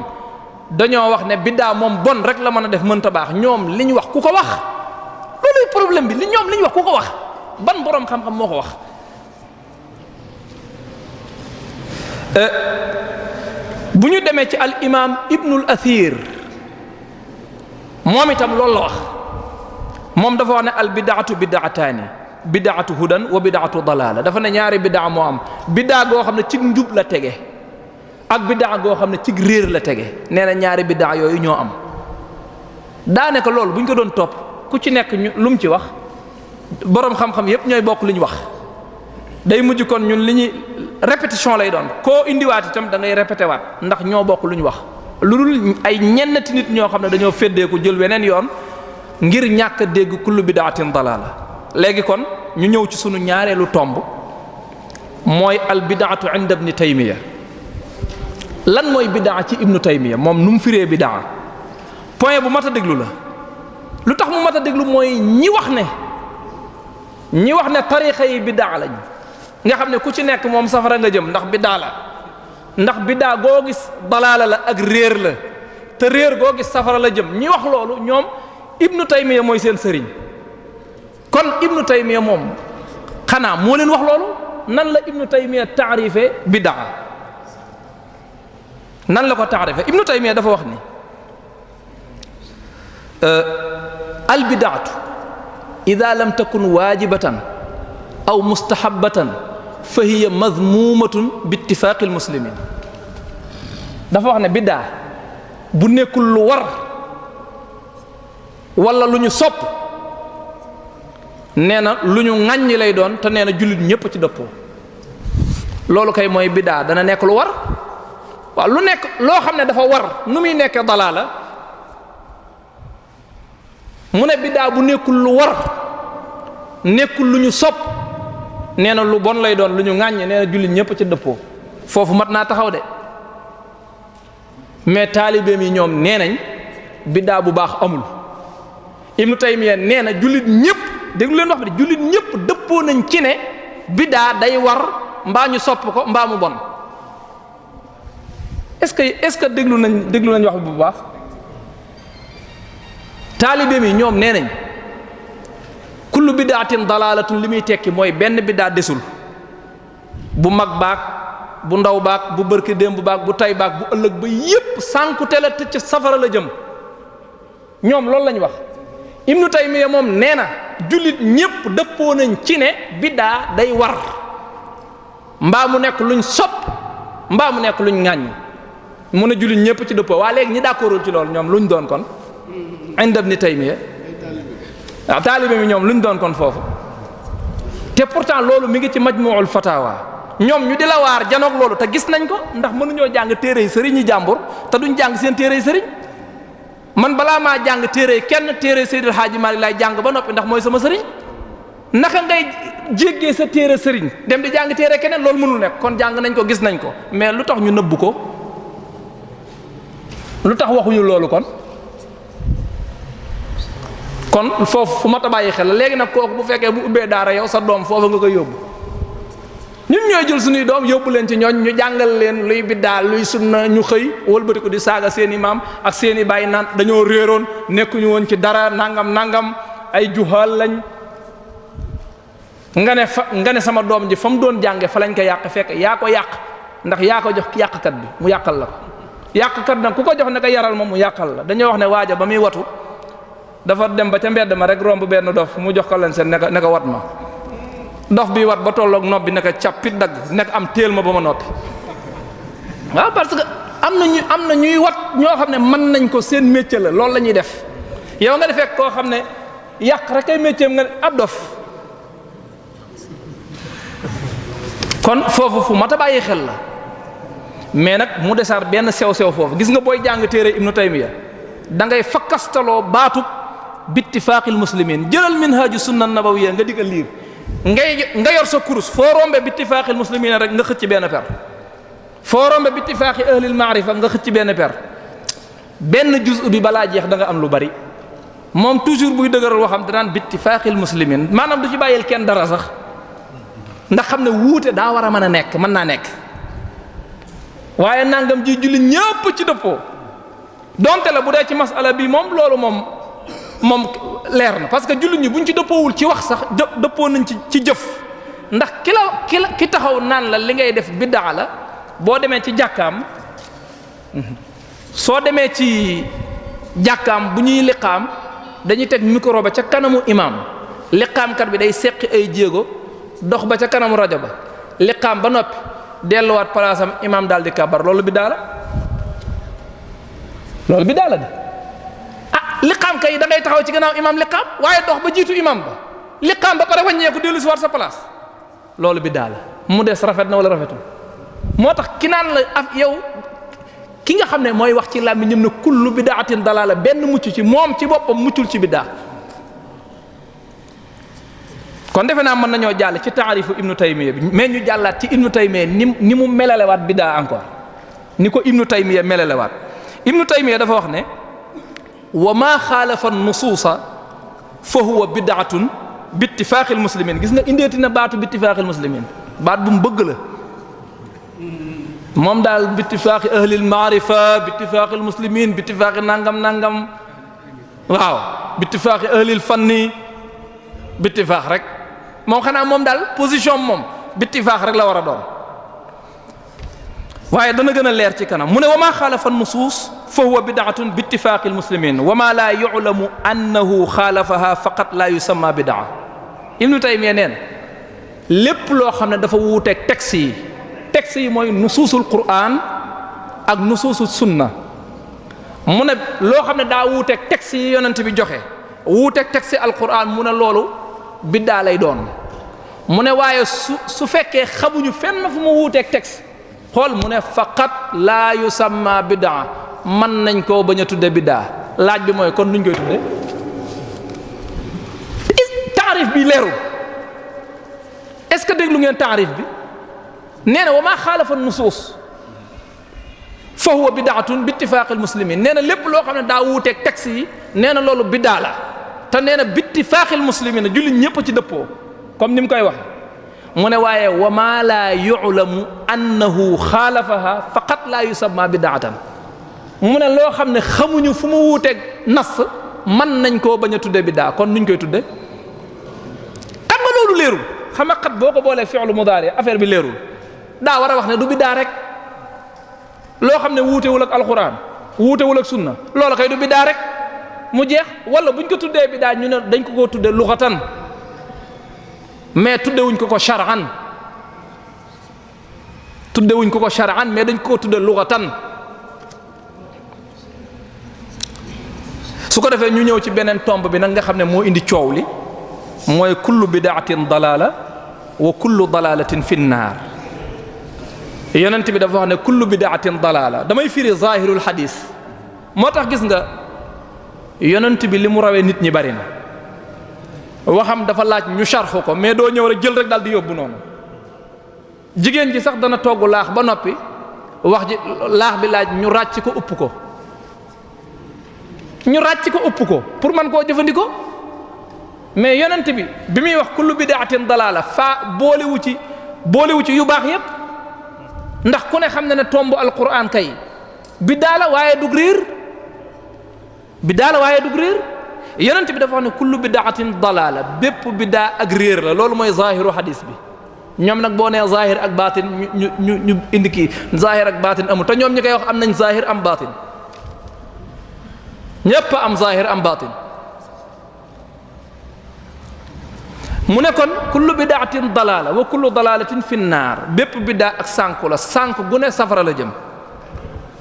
[SPEAKER 2] dañoo wax ne bidaa moom bon rek la mën a def mënta baax ñoom li ñu wax ku ko wax looluy problème bi ñoom li ñu wax ku ko wax ban boroom xam-xam moo ko wax bu ñu demee ci al imam ibnul Athir moom itam loolu la wax moom dafa wax ne al bidaatu bidaataani bidaatu hudan wa bidaatu dalaala dafa ne ñaari bidaa moo am bidaa goo xam ne ci njub la tege ak bidaa goo xam ne ci réer la tege nee na ñaari bidaa yooyu ñoo am daanaka loolu bu ñu ko doon topp ku ci nekk lu mu ci wax boroom xam-xam yépp ñooy bokk li ñu wax day mujj kon ñun li ñuy répétition lay doon koo indiwaat itam da ngay répété waat ndax ñoo bokk lu ñu wax lu dul ay ñennati nit ñoo xam ne dañoo féddeeku jël weneen yoon ngir ñàkk a dégg kullu bidaatin dalaala léegi kon ñu ñëw ci sunu ñaareelu tomb mooy al bidaatu inda ibni Taymiya lan mooy bidaa ci ibnu Taymiya moom nu mu firee bidaa point bu mat a déglu la lu tax mu mat a déglu mooy ñi wax ne tarixa yi bidaa lañ nga xam ne ku ci nekk moom safara nga jëm ndax bidaa la ndax bidaa goo gis dalaala la ak réer la te réer goo gis safara la jëm ñi wax loolu ñoom ibnu Taymiya mooy seen sëriñ kon ibnu Taymiya moom xanaa moo leen wax loolu nan la ibnu Taymiya taarife bidaa nan la ko taarife ibnu Taymiya dafa wax ni al bidaatu ida lam takun waajibatan aw mustahabatan fa hiya madmuumatun bi ittifaaqil muslimin dafa wax ne biddaa bu nekkul lu war wala lu ñu sopp nee na lu ñu ŋàññi lay doon te nee na jullit ñépp ci dëppoo loolu kay mooy biddaa dana nekk lu war waaw lu nekk loo xam ne dafa war nu muy nekkee dalaala mu ne biddaa bu nekkul lu war nekkul lu ñu sopp nee na lu bon lay doon lu ñu ŋàññi nee na jullit ñépp ci dëppoo foofu mat naa taxaw de mais taalibeem yi ñoom nee nañ biddaa bu baax amul Ibnu Taymiya nee na jullit ñépp déglu leen wax bi de jullit ñëpp dëppoo nañ ci ne biddaa day war mbaa ñu sopp ko mbaa mu bon est-ce que déglu nañ wax bi bu baax. taalibe mi ñoom nee nañ kullu bidaatin dalaalatun li muy tekki mooy benn biddaa desul bu mag baag bu ndaw baag bu bërki démb baag bu tay baag bu ëllëg ba yépp sànkute la te ca safara la jëm ñoom loolu lañ wax. Ibnu Taymiya moom nee na jullit ñépp dëppoo nañ ci ne biddaa day war mbaa mu nekk luñ sopp mbaa mu nekk luñ ŋàññ mu ne jullit ñépp ci dëppoo waa léegi ñi d'accordul ci loolu ñoom luñ doon kon inda Ibnu Taymiya waaw taalibe mi ñoom luñ doon kon foofu te pourtant loolu mi ngi ci Majmu'ul Fatawa ñoom ñu di la waar janoog loolu te gis nañ ko ndax mënuñoo jàng téere yi sëriñ yi jàmbur te duñ jàng seen téere yi sëriñ man balaa maa jàng téere kenn téere Seydil Hadji Malick laay jàng ba noppi ndax mooy sama sëriñ naka ngay jéggee sa téere sëriñ dem di jàng téere keneen loolu mënul nekk kon jàng nañ ko gis nañ ko mais lu tax ñu nëbbu ko lu tax waxuñu loolu kon foofu fu ma ta bàyyi xel léegi nag kooku bu fekkee bu ubbee daara yow sa doom foofu nga koy yóbbu ñun ñooy jël suñuy doom yóbbu leen ci ñooñ ñu jàngal leen luy biddaa luy sunna ñu xëy wëlbati ko di saaga seeni maam ak seeni bàyyi naan dañoo réeroon nekkuñu woon ci dara nangam ay juhaal lañ nga ne sama doom ji fa mu doon jànge fa lañ ko yàq fekk yaa ko yàq ndax yaa ko jox yàqkat bi mu yàqal la ko yàqkat nag ku ko jox ne ko yaral ma mu yàqal la dañoo wax ne waaja ba muy watu dafa dem ba ca mbedd ma rek romb benn dof mu jox ko leen seen ne ko wat ma dof bi wat ba tolloog nopp bi ne ko cappit dagg nekk am téel ma ba ma noppi waaw parce que am na ñuy wat ñoo xam ne mën nañ ko seen métier la loolu la ñuy def yow nga defee koo xam ne yàq rek ay métier nga ab dof kon foofu fu mat a bàyyi xel la mais nag mu desaar benn sew-sew foofu gis nga booy jàng téere Ibnu Taymiya da ngay fakkastaloo baatub bittifaaqil muslimin jëlal minhaaju sunna nabawiyya nga digga liir nga yor sa kurus foo rombe bittifaaqil muslimin rek nga xëcc benn per foo rombe bittifaaqi ahlil maarifa nga xëcc benn per benn juz bi balaa jeex da nga am lu bari moom toujours buy dëgëral waxam danaan bittifaaqil muslimin maanaam du ci bàyyil kenn dara sax ndax xam ne wuute daa war a mën a nekk mën naa nekk waaye nangam ji julli ñëpp ci dëppoo donte la bu dee ci masala bi moom loolu moom leer na parce que jullit ñi buñ ci dëppoowul ci wax sax dëppoo nañ ci jëf ndax ki taxaw naan la li ngay def biddaa la boo demee ci jàkkaam soo demee ci jàkkaam bu ñuy liqaam dañuy teg micro ba ca kanamu imam liqaamkat bi day seqi ay jéego dox ba ca kanamu rajo ba liqaam ba noppi delluwaat palaasam imam daal di kabar loolu biddaa la loolu biddaa la de liqaam kay da ngay taxaw ci gannaaw imam liqaam waaye dox ba jiitu imam ba liqaam ba pare wàññeeku dellu si war sa place loolu biddaa la mu des rafet na wala rafetul moo tax ki naan la af yow ki nga xam ne mooy wax ci làmmiñ ñëm ne kullu bidaatin dalaala benn mucc ci moom ci boppam muccul ci biddaa kon defe naa mën nañoo jàll ci taarifu Ibnu Taymiya bi mais ñu jàllaat ci Ibnu Taymiya ni mu melalewaat biddaa encore ni ko Ibnu Taymiya melalewaat Ibnu Taymiya dafa wax ne wa maa xaalafa nusuusa fa huwa bidaatun bittifaaqil muslimin gis nga indeeti na baatu bittifaaqil muslimin baat bu mu bëgg la moom daal bittifaaqi ahlil maarifa bittifaaqil muslimin bittifaaqi nangam waaw bittifaaqi ahlil fanni bittifaax rek moom xanaa moom daal position moom bittifaax rek la war a doon waaye dana gën a leer ci kanam mu ne wa maa xaalafa nusuus fa huwa bidaatun bi ittifaaqi almuslimin wa maa laa yu'lamu annahu xaalafaha faqat laa yusamma bidaa Ibnu Taymiya neen lépp loo xam ne dafa wuuteeg texte yi mooy nusuusul Qur'an ak nusuusul sunna mu ne loo xam ne daa wuuteeg texte yi yonent bi joxe wuuteeg texte alquran mu ne loolu biddaa lay doon mu ne waaye su fekkee xamuñu fenn fu mu wuuteeg texte xool mu ne faqat laa yusamma biddaa mën nañ koo bañ a tudde biddaa laaj bi mooy kon nuñ koy tudde taarif bi leerul est-ce que déglu ngeen taarif bi nee na wa maa xaalafa nusuus fa huwa bidaatun bi ittifaaqil muslimin nee na lépp loo xam ne daa wuuteeg texte yi nee na loolu biddaa la te nee na bittifaaqil muslimina jullit ñépp ci dëppoo comme ni mu koy wax mu ne waaye wa ma laa yu'lamu annahu xaalafaha faqat laa yusamma bidaatan mu ne loo xam ne xamuñu fu mu wuuteeg nas man nañ koo bañ a tudde biddaa kon nuñ koy tudde xam nga loolu leerul xam nga xat boo ko boolee fi'lu mudaari affaire bi leerul daa war a wax ne du biddaa rek loo xam ne wuutewul ak alxuraan wuutewul ak sunna loola kay du biddaa rek mu jeex wala buñ ko tuddee biddaa ñu ne dañ ko koo tudde luxatan mais tuddewuñ ko shar'an tuddewuñ ko shar'an mais dañ ko tudde luxatan su ko defee ñu ñëw ci beneen tomb bi nag nga xam ne moo indi coow li mooy kullu bidaatin dalaala wa kullu dalaalatin fi nnaar yonent bi dafa wax ne kullu bidaatin dalaala damay firi zahirul hadis moo tax gis nga yonent bi li mu rawee nit ñi bari na waxam dafa laaj ñu sharxu ko mais doo ñëw rek jël rek daal di yóbbu noonu jigéen ji sax dana togg laax ba noppi wax ji laax bi laaj ñu ràcc ko upp ko pour man koo jëfandikoo mais yonent bi muy wax kullu bidaatin dalaala boolewu ci yu baax yépp ndax ku ne xam na ne tombu alquran kay biddaa la waaye dug réer yonent bi dafa wax ne kullu bidaatin dalaala bépp biddaa ak réer la loolu mooy zahiru hadis bi ñoom nag boo nee zahir ak baatin ñu indi kii zahir ak baatin amul te ñoom ñi koy wax am nañ zahir am baatin ñépp am zahir am baatin mu ne kon kullu bidaatin dalaala wa kullu dalaalatin fi naar bépp biddaa ak sànku la sànku gu ne safara la jëm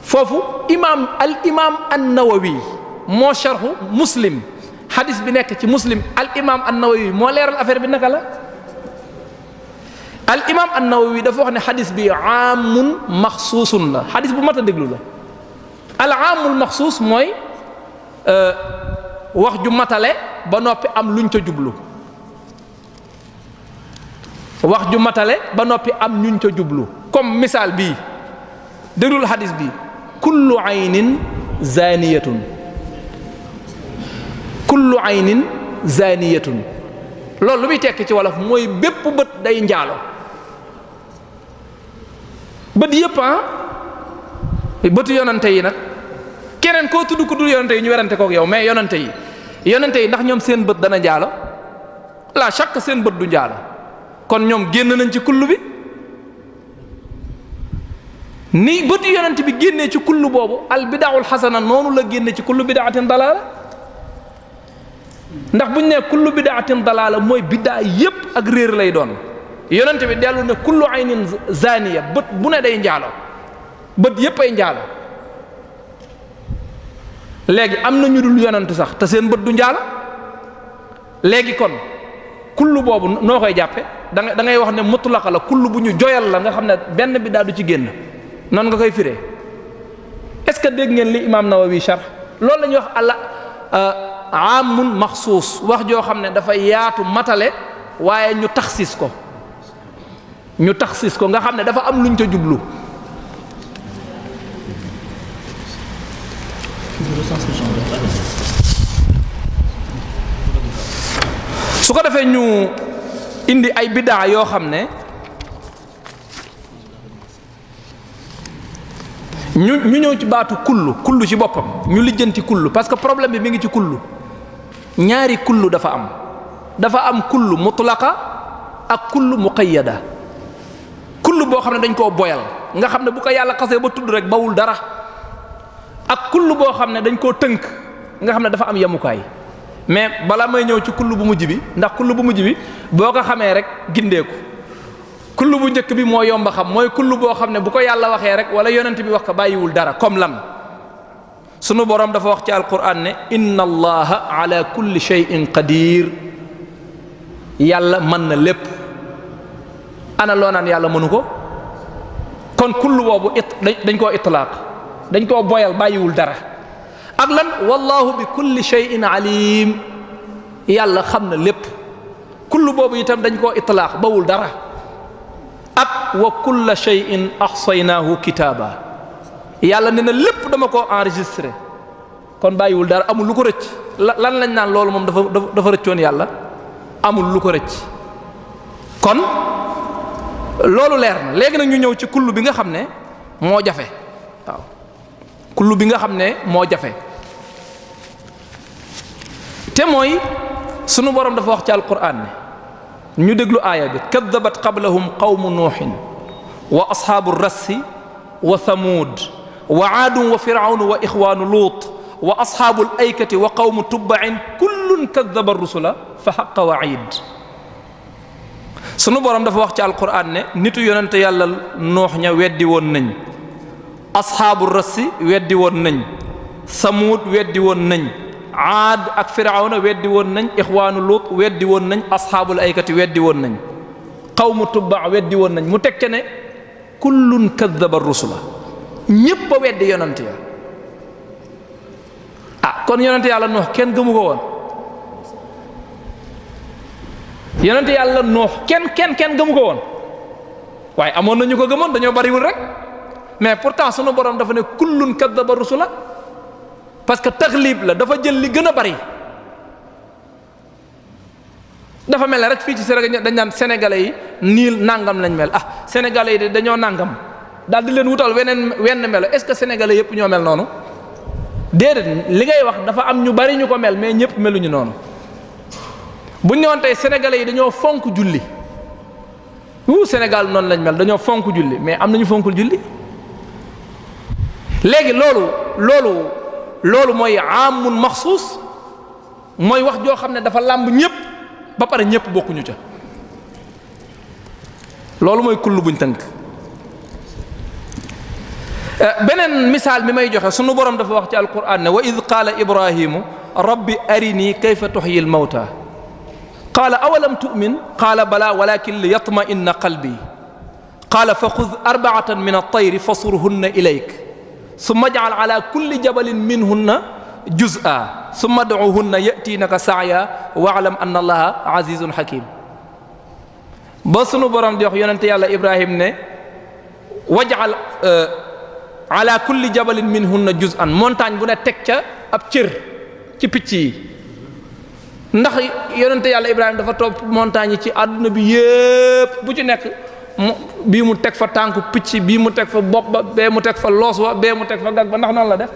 [SPEAKER 2] foofu al imaam an-Nawawi moo sharhu muslim hadis bi nekk ci muslim al imaam an-Nawawi moo leeral affaire bi naka la al imaam an-Nawawi dafa wax ne hadis bi aamun maxsuusun la hadis bu mat a déglu la al aamul maxsuus mooy wax ju matale ba noppi am luñ ca jublu wax ju matale ba noppi am ñuñ ca jublu comme misaal bii déglul hadis bi kullu aynin zaniyatun loolu lu muy tekki ci wolof mooy bépp bët day njaalo bët yépp bëtu yonante yi nag keneen koo tudd ku dul yonante yi ñu werante kook yow mais yonante yi ndax ñoom seen bët dana njaalo la chaque seen bët du njaalo kon ñoom génn nañ ci kullu bi ni bëtu yonent bi génnee ci kullu boobu al bidaul xasana noonu la génne ci kullu bidaatin dalaala ndax buñ ne kullu bidaatin dalaala mooy biddaa yépp ak réer lay doon yonent bi dellu ne kullu aynin zaniya bët bu ne day njaalo bët yépp ay njaalo léegi am na ñu dul yonent sax te seen bët du njaalo léegi kon kullu boobu noo koy jàppe da ngay wax ne mutlaqa la kullu bu ñu joyal la nga xam ne benn bi daa du ci génn noonu nga koy firee est-ce que dégg ngeen li imaam Nawawi sharh loolu la ñuy wax alla aamun maxsuus wax joo xam ne dafa yaatu matale waaye ñu taxsis ko nga xam ne dafa am luñ ca jublu su ko defee ñu indi ay biddaa yoo xam ne ñu ñëw ci baatu kullu ci boppam ñu lijjanti kullu parce que problème bi mi ngi ci kullu ñaari kullu dafa am kullu mutlaqa ak kullu muqayyada kullu boo xam ne dañ koo boyal nga xam ne bu ko yàlla xasee ba tudd rek bawul dara ak kullu boo xam ne dañ koo tënk nga xam ne dafa am yemukaay mais bala may ñëw ci kullu bu mujj bi ndax kullu bu mujj bi boo ko xamee rek gindeeku kullu bu njëkk bi moo yomba xam mooy kullu boo xam ne bu ko yàlla waxee rek wala yonent bi wax ko bàyyiwul dara comme lan sunu borom dafa wax ci alquran ne inna allaha ala kulli shay'in qadir yàlla mën na lépp ana loo naan yàlla mënu ko kon kullu boobu dañ koo itlaaq dañ koo boyal bàyyiwul dara ak lan wallahu bi kulli shay'in alim yàlla xam na lépp kullu boobu itam dañ koo itlaaq bawul dara ak wa kulla shay'in ahsaynaahu kitaaba yàlla ne na lépp dama koo enregistré kon bàyyiwul dara, amul lu ko rëcc. lan lañ naan loolu moom dafa rëccoon yàlla, amul lu ko rëcc. kon loolu leer na. léegi nag ñu ñëw ci kullu bi nga xam ne moo jafe. waaw kullu bi nga xam ne moo jafe te mooy sunu borom dafa wax ci alquran ne ñu déglu aaya bi kaddabat qablahum qawmu nuuhin wa ashaabu rassi wa thamud wa aadun wa firawnu wa ixwaanu luut wa ashaabul aykati wa qawmu tubba'in kullun kaddaba rusula fa haqqa wa'iid. sunu borom dafa wax ci alquran ne nitu yonente yàlla noox ña weddi woon nañ, ashaabu rassi weddi woon nañ, samuud weddi woon nañ, aad ak firawna weddi woon nañ, ixwaanu luut weddi woon nañ, ashaabul aykati weddi woon nañ, qawmu tubba weddi woon nañ. mu tekke ne kullun kaddaba rusula, ñépp a weddi yonente ya. kon yonente yàlla noox kenn gëmu ko woon? yonente yàlla noox kenn gëmu ko woon? waaye amoon na ñu ko gëmoon, dañoo bariwul rek. mais pourtant sunu borom dafa ne kullun kaddaba rusula, parce que taglib la, dafa jël li gën a bari. dafa mel ne rek fii ci Sénégal dañ naan sénégalais yi nii nangam lañ mel. sénégalais yi dañoo nangam daal di leen wutal wenn melo. est-ce que sénégalais yëpp ñoo mel noonu? déedéet, li ngay wax dafa am ñu bari ñu ko mel, mais ñëpp meluñu noonu. bu ñu ñëwoon tey sénégalais yi dañoo fonk julli, Sénégal noonu lañ mel, dañoo fonk julli, mais am nañu fonkul julli. léegi loolu mooy amun maxsuus, mooy wax joo xam ne dafa làmb ñëpp ba pare ñëpp bokkuñu ca. loolu mooy kullu buñ tënk. beneen misaal mi may joxe sunu borom dafa wax ci alquran ne wa id qaala ibrahimu rabbi arini kayfa tuxyi almawta qaala awalam tu'min qaala bala walakin li yatma'inna qalbi qaala fa xud arba'atan min at-tayri fasurhunna ilayk summa ij'al ala kulli jabalin minhunna juz'a summa ad'uhunna ya'tinaka sa'ya wa'lam anna allaha azizun hakim. ba sunu borom di wax yonente yàlla Ibrahim ne waj'al ala kulli jabalin minhunna juz'an, montagne bu ne teg ca ab cër ci picc yi. ndax yonente yàlla Ibrahima dafa topp montagne yi ci àdduna bi yépp bu ci nekk bii mu teg fa tànku picc, bii mu teg fa bopp ba, bee mu teg fa loos wa, bee mu teg fa gag ba, ndax noonu la def?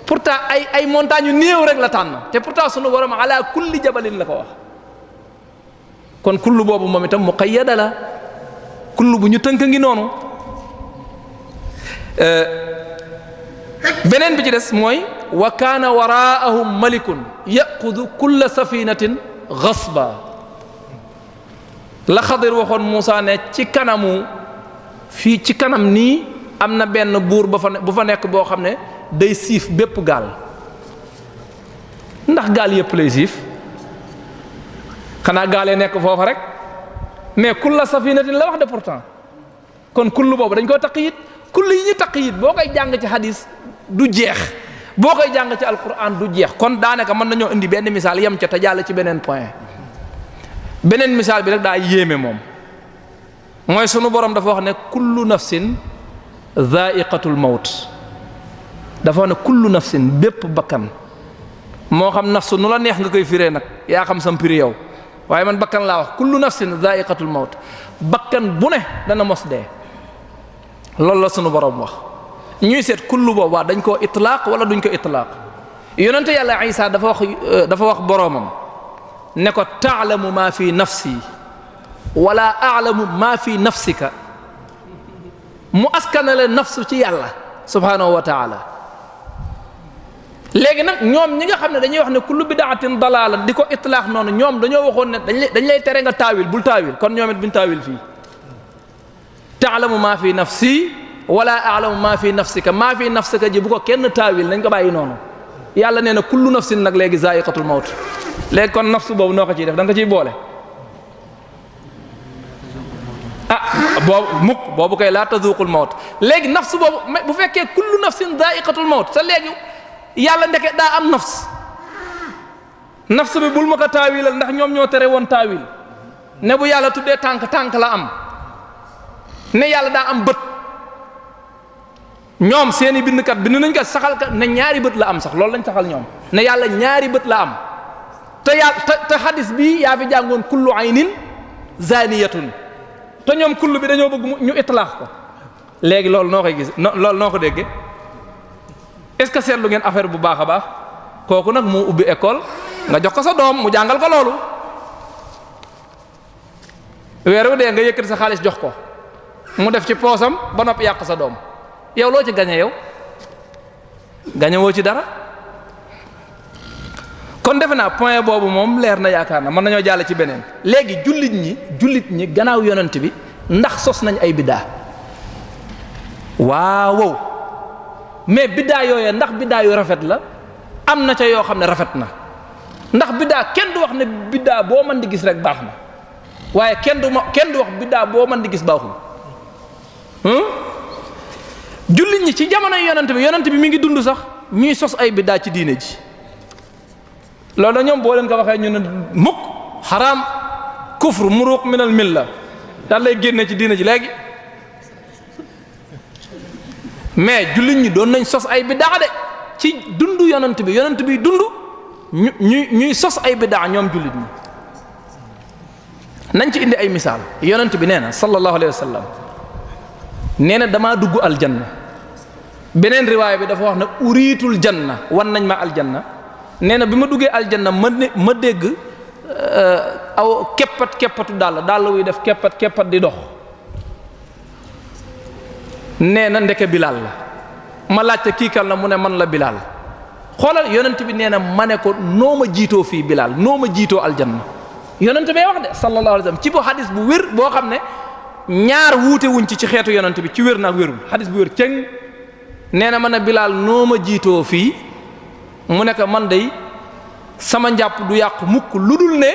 [SPEAKER 2] pourtant ay montagne yu néew rek la tànn, te pourtant sunu borom ala kulli jabalin la ko wax. kon kullu boobu moom itam muqayyada la, kullu bu ñu tënk ngi noonu. beneen bi ci des mooy wa kaana waraahum malikun yaxudu kulla safinatin gasba. la Xadir waxoon Muusa ne ci kanamu fii ci kanam nii am na benn buur bu fa nekk boo xam ne day siif bépp gaal. ndax gaal yépp lay siif? xanaa gaalee nekk foofa rek, mais kulla safinatin la wax de pourtant. kon kullu boobu dañ koo taqyid. kullu yi ñu taqyid boo koy jàng ci hadis du jeex, boo koy jàng ci alquran du jeex. kon daanaka mën nañoo indi benn misaal yem ca te jàll ci beneen point. beneen misaal bi rek daa yéeme moom, mooy sunu borom dafa wax ne kullu nafsin dha'iqatul mawt. dafa wax ne kullu nafsin, bépp bakkan, moo xam nafsu nu la neex nga koy firee nag, yaa xam sam piri yow, waaye man bakkan laa wax. kullu nafsin dha'iqatul mawt, bakkan bu ne dana mos dee. loolu la sunu borom wax. ñuy seet kullu boobu dañ koo itlaaq wala duñ ko itlaaq. yonente yàlla Isa dafa wax boromam ne ko taalamu maa fi nafsi wala aalamu maa fi nafsika. mu askanale nafsu ci yàlla subhanahu wa taala. léegi nag ñoom ñi nga xam ne dañuy wax ne kullu bidaatin dalaala di ko itlaaq noonu, ñoom dañoo waxoon ne dañ lay tere nga taawil, bul taawil. kon ñoom it buñ taawil fii. taalamu maa fi nafsi wala aalamu maa fi nafsika, maa fi nafsika ji bu ko kenn taawil, nañ ko bàyyi noonu. yàlla nee na kullu nafsin nag léegi zaa'iqatul mawt. léegi kon nafsu boobu noo ko ciy def, da nga ko ciy boole. boobu kay laa tazuuqul mawt. léegi nafsu boobu bu fekkee kullu nafsin zaa'iqatul mawt, te léegi yàlla ndeke daa am nafs bi bul ma ko taawilal, ndax ñoom ñoo tere woon taawil. ne bu yàlla tuddee tànk la am, ne yàlla daa am bët, ñoom seeni bindkat bind nañ ko saxal ka ne ñaari bët la am sax loolu lañ saxal ñoom ne yàlla ñaari bët la am te hadis bi yaa fi jàngoon kullu aynin zaniyatun te ñoom kullu bi dañoo bëgg ñu itlaax ko léegi loolu noo koy gis loolu noo ko déggee est-ce que seetlu ngeen affaire bu baax a baax kooku nag moo ubbi école nga jox ko sa doom mu jàngal ko loolu weer wu dee nga yëkkati sa xaalis jox ko mu def ci poosam ba noppi yàq sa doom yow loo ci gañe yow gañe woo ci dara kon defe naa point boobu moom leer na yaakaar na mën nañoo jàll ci beneen léegi jullit ñi gannaaw yonent bi ndax sos nañ ay biddaa waaw mais biddaa yooyee ndax biddaa yu rafet la am na ca yoo xam ne rafet na ndax biddaa kenn du wax ne biddaa boo mën di gis rek baax na waaye kenn du wax biddaa boo mën di gis baaxul jullit ñi ci jamono yonent bi mi ngi dund sax ñuy sos ay biddaa ci diine ji loolu ñoom boo leen ko waxee ñu ne mukk xaraam kufr muruq minal milla daal lay génne ci diine ji léegi mais jullit ñi doon nañ sos ay biddaa de ci dund yonent bi dund ñuy sos ay biddaa ñoom jullit ñi nañ ci indi ay misaal yonent bi nee na sallallahu alayhi wa sallam nee na damaa dugg aljanna beneen riwaaya bi dafa wax ne uriitul janna wan nañ ma aljanna nee na bi ma duggee aljanna ma dégg aw keppatu dàll wuy def keppat di dox nee na ndeke Bilaal la ma laajte kii kan la mu ne man la Bilaal xoolal yonent bi nee na ma ne ko noo ma jiitoo fii Bilaal noo ma jiitoo aljanna yonent bee wax de sallallahu alayhi wa sallam ci bu hadis bu wér boo xam ne ñaar wuute wuñ ci xeetu yonent bi ci wér naag wérul hadis bu wér cëng nee na ma ne Bilaal noo ma jiitoo fii mu ne ko man day sama njàpp du yàqu mukk lu dul ne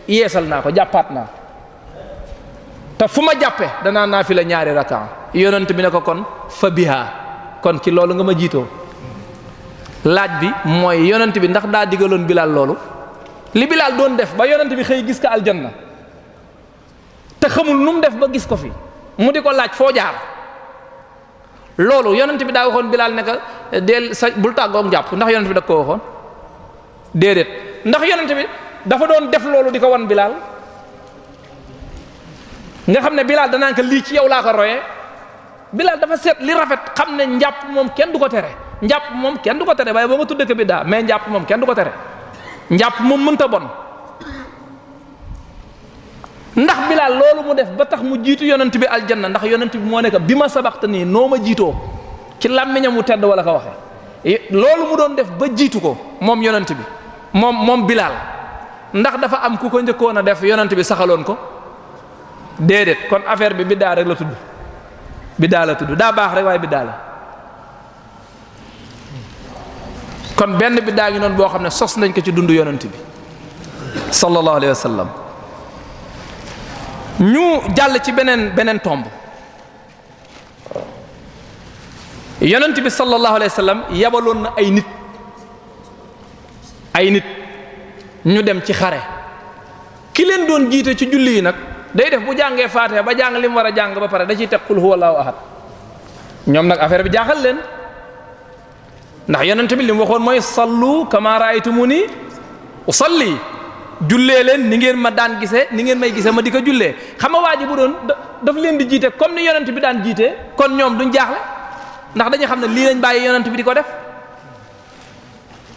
[SPEAKER 2] yeesal naa ko jàppaat naa te fu ma jàppe danaa naafila ñaari rakaa yonent bi ne ko kon fa biha kon ci loolu nga ma jiitoo laaj bi mooy yonent bi ndax daa digaloon Bilaal loolu li Bilaal doon def ba yonent bi xëy gis ko aljanna te xamul nu mu def ba gis ko fi mu di ko laaj foo jaar loolu yonent bi daa waxoon Bilaal ne ko del sa bul tàggoog njàpp ndax yonent bi da ko waxoon déedéet ndax yonent bi dafa doon def loolu di ko wan Bilaal nga xam ne Bilaal danaan ko lii ci yow laa ko royee Bilaal dafa seet li rafet xam ne njàpp moom kenn du ko tere njàpp moom kenn du ko tere waaye boo nga tuddee ko biddaa mais njàpp moom kenn du ko tere njàpp moom mënta bon ndax Bilaal loolu mu def ba tax mu jiitu yonent bi aljanna ndax yonent bi moo nekk bi ma sabaxta nii noo ma jiitoo ci làmmiñam mu tedd wala ko waxee loolu mu doon def ba jiitu ko moom yonent bi moom Bilaal ndax dafa am ku ko njëkkoon a def yonent bi saxaloon ko déedéet kon affaire bi biddaa rek la tudd biddaa la tudd daa baax rek waaye biddaa la kon benn biddaa ngi noonu boo xam ne sos nañ ko ci dundu yonent bi sallallahu alayhi wa sallam ñu jàll ci beneen tomb yonent bi sallallahu alayhi wa sallam yabaloon na ay nit ñu dem ci xare ki leen doon jiite ci julli yi nag day def bu jàngee Faatiha ba jàng li mu war a jàng ba pare da ciy teg qul huwallahu ahad ñoom nag affaire bi jaaxal leen ndax yonent bi li mu waxoon mooy sallu kama raaytumuni usalli jullee leen ni ngeen ma daan gisee ni ngeen may gisee ma di ko jullee xam nga waa ji bu doon daf leen di jiite comme ni yonent bi daan jiite kon ñoom duñ jaaxle ndax dañu xam ne lii lañ bàyyi yonent bi di ko def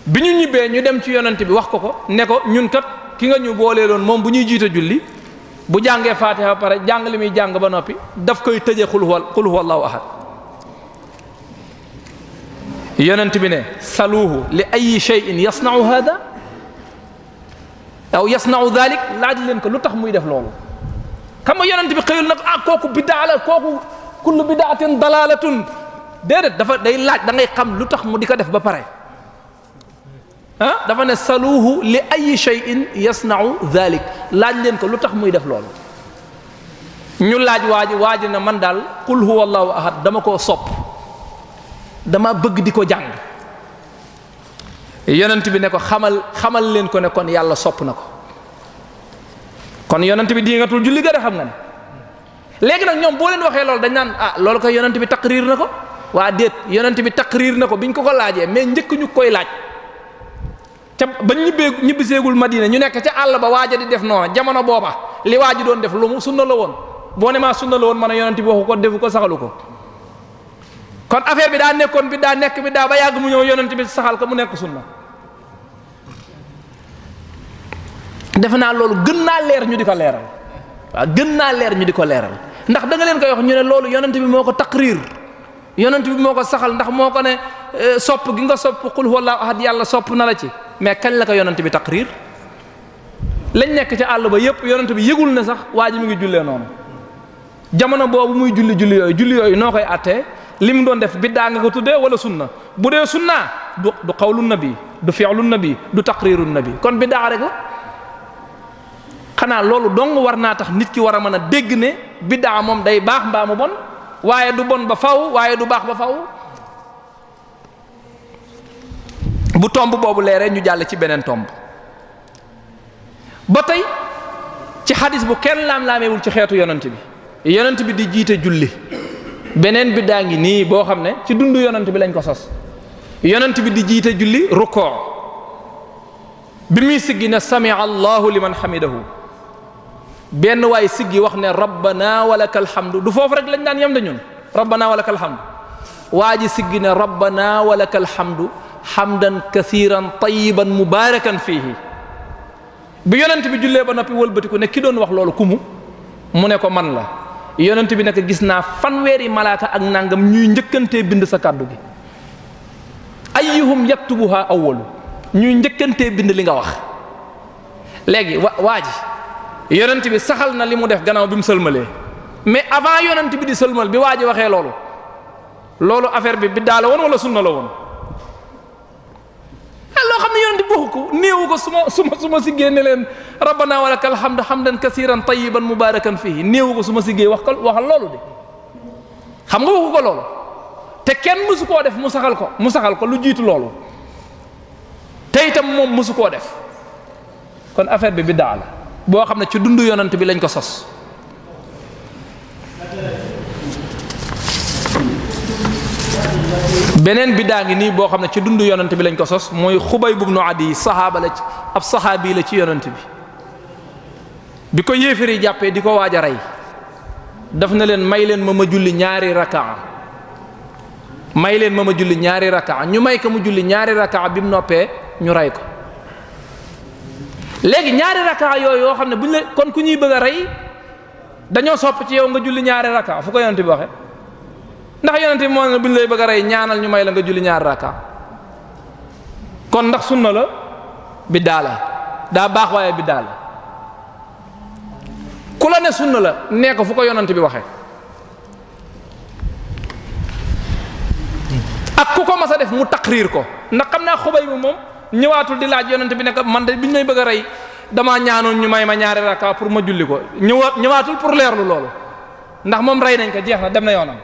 [SPEAKER 2] bi ñu ñibbee ñu dem ci yonent bi wax ko ne ko ñun kat ki nga ñu booleeloon moom bu ñuy jiite julli bu jàngee Faatiha ba pare jàng li muy jàng ba noppi daf koy tëjee qul huwallahu ahad yonent bi ne saluuhu li ayi shay'in yasna'u hada aw yasna'u dhalik laaj leen ko lu tax muy def loolu xam nga yonent bi xëyul nag kooku biddaa la kooku kullu bid'atin dalalatun déedéet dafa day laaj da ngay xam lu tax mu di ko def ba pare dafa ne saluuhu li ayi shay'in yasna'u dhalik laaj leen ko lu tax muy def loolu ñu laaj waaji na man daal qul huwallahu ahad dama koo sopp dama bëgg di ko jàng yonent bi ne ko xamal leen ko ne kon yàlla sopp na ko kon yonent bi diingatul julli ga de xam nga ne léegi nag ñoom boo leen waxee loolu dañ naan loolu ko yonent bi taqrir na ko waa déet yonent bi taqrir na ko biñ ko laajee mais njëkk ñu koy laaj ca bañ ñibbiseegul Madina ñu nekk ca àll ba waaja di def noonu jamono booba li waaji doon def lu mu sunna la woon boo ne maa sunna la woon man a yonent bi waxu ko defu ko saxalu ko kon affaire bi daa nekkoon bi daa nekk bi daa ba yàgg mu ñëw yonent bi saxal ko mu nekk sunna defe naa loolu gën naa leer ñu di ko leeral waaw gën naa leer ñu di ko leeral ndax da nga leen koy wax ñu ne loolu yonent bi moo ko taqrir yonent bi moo ko saxal ndax moo ko ne sopp gi nga sopp qul huwallahu ahad yàlla sopp na la ci mais kañ la ko yonent bi taqrir lañ nekk ca àll ba yépp yonent bi yëgul ne sax waa ji mi ngi jullee noonu jamono boobu muy julli yooyu noo koy attee li mu doon def biddaa nga ko tuddee wala sunna bu dee sunna du qawlu nabi du fi'lu nabi du taqriru nabi kon biddaa rek la xanaa loolu dong war naa tax nit ki war a mën a dégg ne biddaa moom day baax mbaa mu bon waaye du bon ba faw waaye du baax ba faw bu tomb boobu leeree ñu jàll ci beneen tomb ba tey ci xadis bu kenn laam-laameewul ci xeetu yonent bi di jiite julli beneen biddaa ngi nii boo xam ne ci dundu yonent bi lañ ko sos yonent bi di jiite julli rukkoo bi muy siggi ne sami'a allahu liman hamidahu benn waay siggi wax ne rabbana walakal hamdu du foofu rek lañ daan yem da ñun rabbana walakal hamdu waa ji siggi ne rabbana walakal hamdu hamdan kathiran tayyiban mubarakan fihi bi yonent bi jullee ba noppi wëlbatiku ne ki doon wax loolu kumu mu ne ko man la yonent bi nekk gis naa fanweeri malaaka ak nangam ñuy njëkkantee bind sa kàddu gi ayyuhum yaktubuha awwalu ñuy njëkkantee bind li nga wax léegi waa ji yonent bi saxal na li mu def gannaaw bi mu sëlmalee mais avant yonent bi di sëlmal bi waa ji waxee loolu affaire bi biddaa la woon wala sunna la woon loo xam ne yonent bi waxu ko néewu ko su ma siggee ne leen rabbana walakal hamdu hamdan kasiran tayyiban mubarakan fihi néewu ko su ma siggee waxal loolu de xam nga waxu ko loolu te kenn mësu koo def mu saxal ko lu jiitu loolu te itam moom mësu koo def kon affaire bi biddaa la boo xam ne ci dundu yonent bi lañ ko sos beneen biddaa ngi nii boo xam ne ci dundu yonent bi lañ ko sos mooy Xubayb ibnu Adi ab saxaabi la ci yonent bi ko yéefari jàppee di ko waaj a rey daf na leen may leen ma julli ñaari rakaa ñu may ko mu julli ñaari rakaa bi mu noppee ñu rey ko léegi ñaari rakaa yooyu yoo xam ne buñ la kon ku ñuy bëgg a rey dañoo sopp ci yow nga julli ñaari rakaa fu ko yonent bi waxe ndax yonent bi moo ne buñ lay bëgg a rey ñaanal ñu may la nga julli ñaari rakaa kon ndax sunna la biddaa la daa baax waaye biddaa la ku la ne sunna la nee ko fu ko yonent bi waxe ak ku ko mas a def mu taqrir ko ndax xam naa Xubay bi moom ñëwaatul di laaj yonent bi ne ko man de biñ may bëgg a rey damaa ñaanoon ñu may ma ñaari rakka pour ma julli ko ñëwaatul pour leerlu loolu ndax moom rey nañ ko jeex na dem na yoonam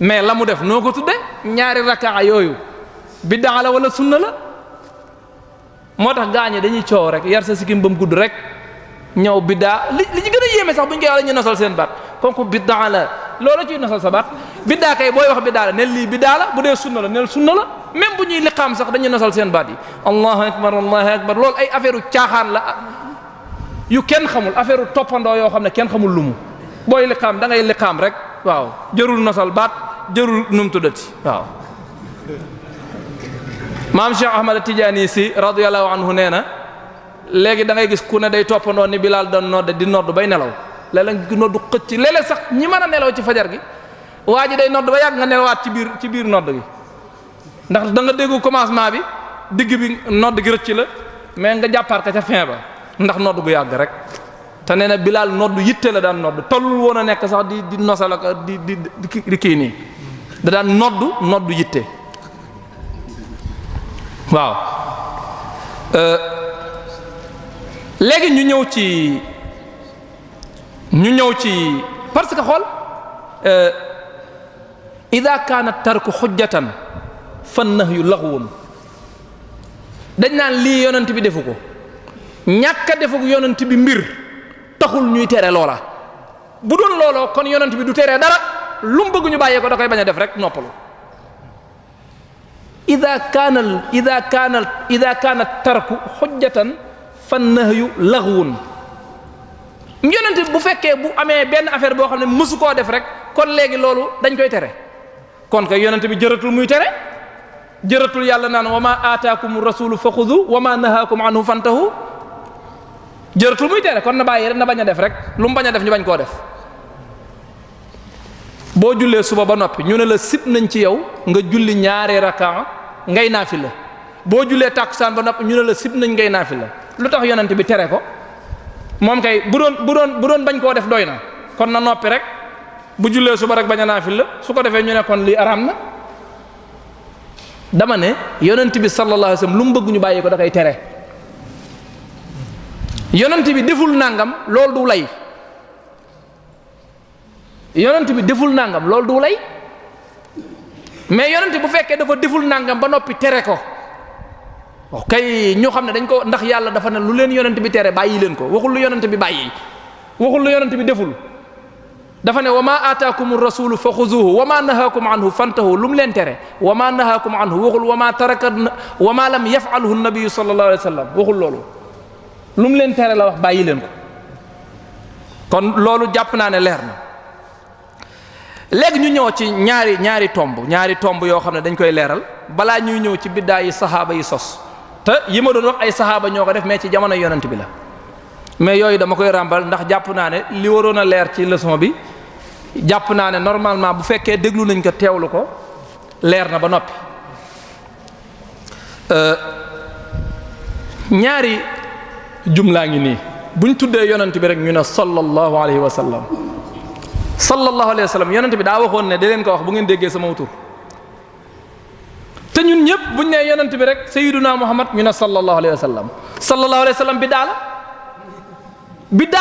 [SPEAKER 2] mais la mu def noo ko tudde ñaari rakka yooyu biddaa la wala sunna la moo tax gaañe dañuy coow rek yar sa sikkim ba mu gudd rek ñëw biddaa li ñu gën a yéeme sax bu ñu koy wax la ñu nosal seen baat kooku biddaa la loolu ciy nosal sa baat biddaa kay booy wax biddaa la nel lii biddaa la bu dee sunna la nel sunna la même bu ñuy liqaam sax dañuy nosal seen baat yi allahu akbar loolu ay affaire u caaxaan la yu kenn xamul affaire u toppandoo yoo xam ne kenn xamul lu mu booy liqaam da ngay liqaam rek waaw jërul nosal baat jërul num tuddati waaw maam Cheikh Ahmad Tidiane si radiyallahu anhu nee na léegi da ngay gis ku ne day toppandoo ni Bilaal doon nodd di nodd bay nelaw léeg-léeg gi noddu xëcc léeg-léeg sax ñi mën a nelaw ci fajar gi waa ji day nodd ba yàgg nga nelawaat ci biir nodd gi ndax da nga déggu commencement bi digg bi nodd gi rëcc la mais nga jàppaat ka ca fin ba ndax nodd gu yàgg rek te nee na Bilaal nodd yitte la daan nodd tollul woon a nekk sax di nosal ak di kii nii da daan nodd yitte waaw léegi ñu ñëw ci parce que xool ida kaana tarku xujjatan fan nahyu laghwun dañ naan lii yonent bi defu ko ñàkk a defu yonent bi mbir taxul ñuy tere loola bu doon looloo kon yonent bi du tere dara lu mu bëgg ñu bàyyee ko da koy bañ a def rek noppalu. ida kaana tarku xujjatan fan nahyu laghwun. yonent bu fekkee bu amee benn affaire boo xam ne mësu koo def rek kon léegi loolu dañ koy tere kon kay yonent bi jëratul muy tere jëratul yàlla naan wa ma aataakum rasulu fa xudu wa ma nahaakum anhu fantahu jëratul muy tere kon na bàyyi rek na bañ a def rek lu mu bañ a def ñu bañ koo def. boo jullee suba ba noppi ñu ne la sib nañ ci yow nga julli ñaari rakaa ngay naafila boo jullee tàkkusaan ba noppi ñu ne la sib nañ ngay naafila lu tax yonent bi tere ko moom kay bu doon bañ koo def doy na kon na noppi rek bu jullee suba rek bañ a naafila su ko defee ñu ne kon lii araam na. dama ne yonent bi sallallahu alayhi wasallam lu mu bëgg ñu bàyyi ko da koy tere yonent bi deful nangam loolu du lay. yonent bi deful nangam loolu du lay mais yonent bu fekkee dafa deful nangam ba noppi tere ko kay ñu xam ne dañ ko ndax yàlla dafa ne lu leen yonent bi tere bàyyi leen ko waxul lu yonent bi bàyyi waxul lu yonent bi deful dafa ne wa ma aataakum rasulu fa xuzuhu wa ma nahaakum anhu fantahu lu mu leen tere wa ma nahaakum anhu waxul wa ma taraka wa ma lam yafalhu nabiyu sallallahu alayhi wa sallam waxul loolu lu mu leen tere la wax bàyyi leen ko kon loolu jàpp naa ne leer na. léegi ñu ñëw ci ñaari tomb yoo xam ne dañ koy leeral balaa ñuy ñëw ci biddaa yi saxaaba yi sos te yi ma doon wax ay saxaaba ñoo ko def mais ci jamono yonent bi la mais yooyu dama koy ràmbal ndax jàpp naa ne li waroon a leer ci leçon bi jàpp naa ne normalement bu fekkee déglu nañ ko teewlu ko leer na ba noppi. ñaari jumlaa ngi nii buñ tuddee yonent bi rek ñu ne sallallahu alayhi wa sallam. sallallahu alayhi wa sallam yonent bi daa waxoon ne da leen ko wax bu ngeen déggee sama tur te ñun ñëpp buñ nee yonent bi rek sayyiduna Muhammad ñu ne sallallahu alayhi wa sallam sallallahu alayhi wa sallam biddaa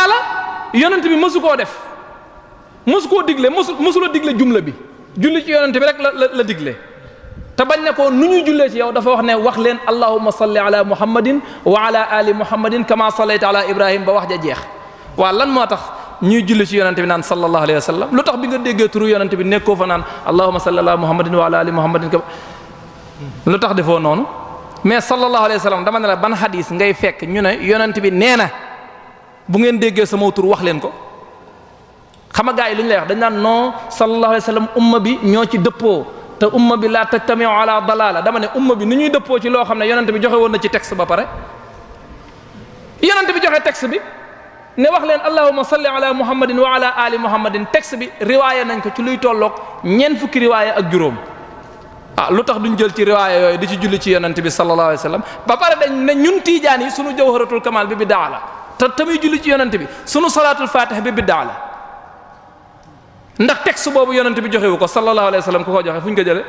[SPEAKER 2] la yonent bi mësu koo def mësu koo digle mësula digle jumla bi julli ci yonent bi rek la digle te bañ ne ko nu ñuy jullee ci yow dafa wax ne wax leen allahumma salli ala muhammadin wa ala ali muhammadin kama sallayta ala ibrahim ba wax ja jeex waa lan moo tax ñuy julli ci yonente bi naan sallallahu alayhi wa sallam lu tax bi nga déggee turu yonente bi nekkoo fa naan allahumma salli ala muhammadin wa ala ali muhammadin lu tax defoo noonu mais sallallahu alayhi wa sallam dama ne la ban xadis ngay fekk ñu ne yonente bi nee na bu ngeen déggee sama tur wax leen ko xam nga gaa yi lu ñu lay wax dañ naan non sallallahu alayhi wa sallam umma bi ñoo ci dëppoo te umma bi la tajtamiu ala dalala dama ne umma bi ni ñuy dëppoo ci loo xam ne yonente bi joxe woon na ci texte ba pare yonente bi joxe texte bi ne wax leen allahumma salli ala muhammadin wa ala ali muhammadin texte bi riwaaya nañ ko ci luy tolloog ñeent fukki riwaaya ak juróom lu tax duñ jël ci riwaaya yooyu di ci julli ci yonent bi sallallahu alayhi wa sallam ba pare dañ ne ñun tiijaan yi sunu jawharatul kamal bi biddaa la te tamit julli ci yonent bi sunu salaatul fatih bi biddaa la ndax texte boobu yonent bi joxewu ko sallallahu alayhi wa sallam ku ko joxe fu ñu ko jële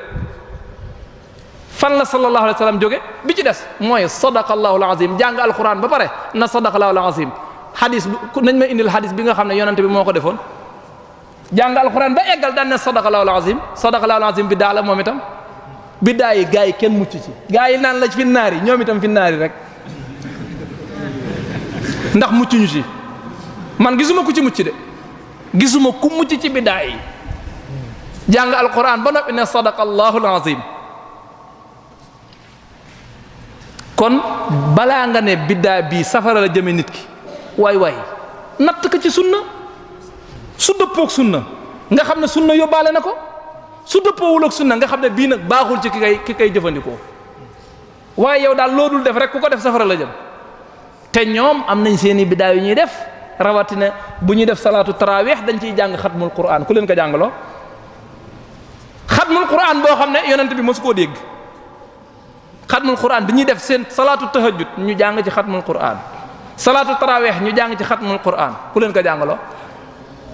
[SPEAKER 2] fan la sallallahu alayhi wa sallam jóge bi ci des mooy sadaqallahu alazim jàng alquran ba pare na sadaqallahu alazim xadis bi nañ ma indil xadis bi nga xam ne yonent bi moo ko defoon jàng alquran ba eggal daan ne sadaqallahu alazim biddaa la moom itam biddaa yi gaa yi kenn mucc ci gaa yi naan la fi naari ñoom itam fi naari rek ndax muccuñu ci man gisuma ku ci mucc de gisuma ku mucc ci biddaa yi jàng alquran ba noppi ne sadaqallahu alazim kon balaa nga ne biddaa bii safara la jëme nit ki waay natt ko ci sunna su dëppook sunna nga xam ne sunna yóbbaale na ko su dëppoowul ak sunna nga xam ne bii nag baaxul ci ki kay jëfandikoo waaye yow daal loo dul def rek ku ko def safara la jëm te ñoom am nañ seeni biddaa yu ñuy def rawatina bu ñuy def salaatu tarawih dañ ciy jàng xatmul quran ku leen ko jàngaloo xatmul quran boo xam ne yonent bi mosu koo dégg xatmul quran bi ñuy def seen salaatu tahajjud ñu jàng ci xatmul quran salaatu tarawih ñu jàng ci xatmul quran ku leen ko jàngaloo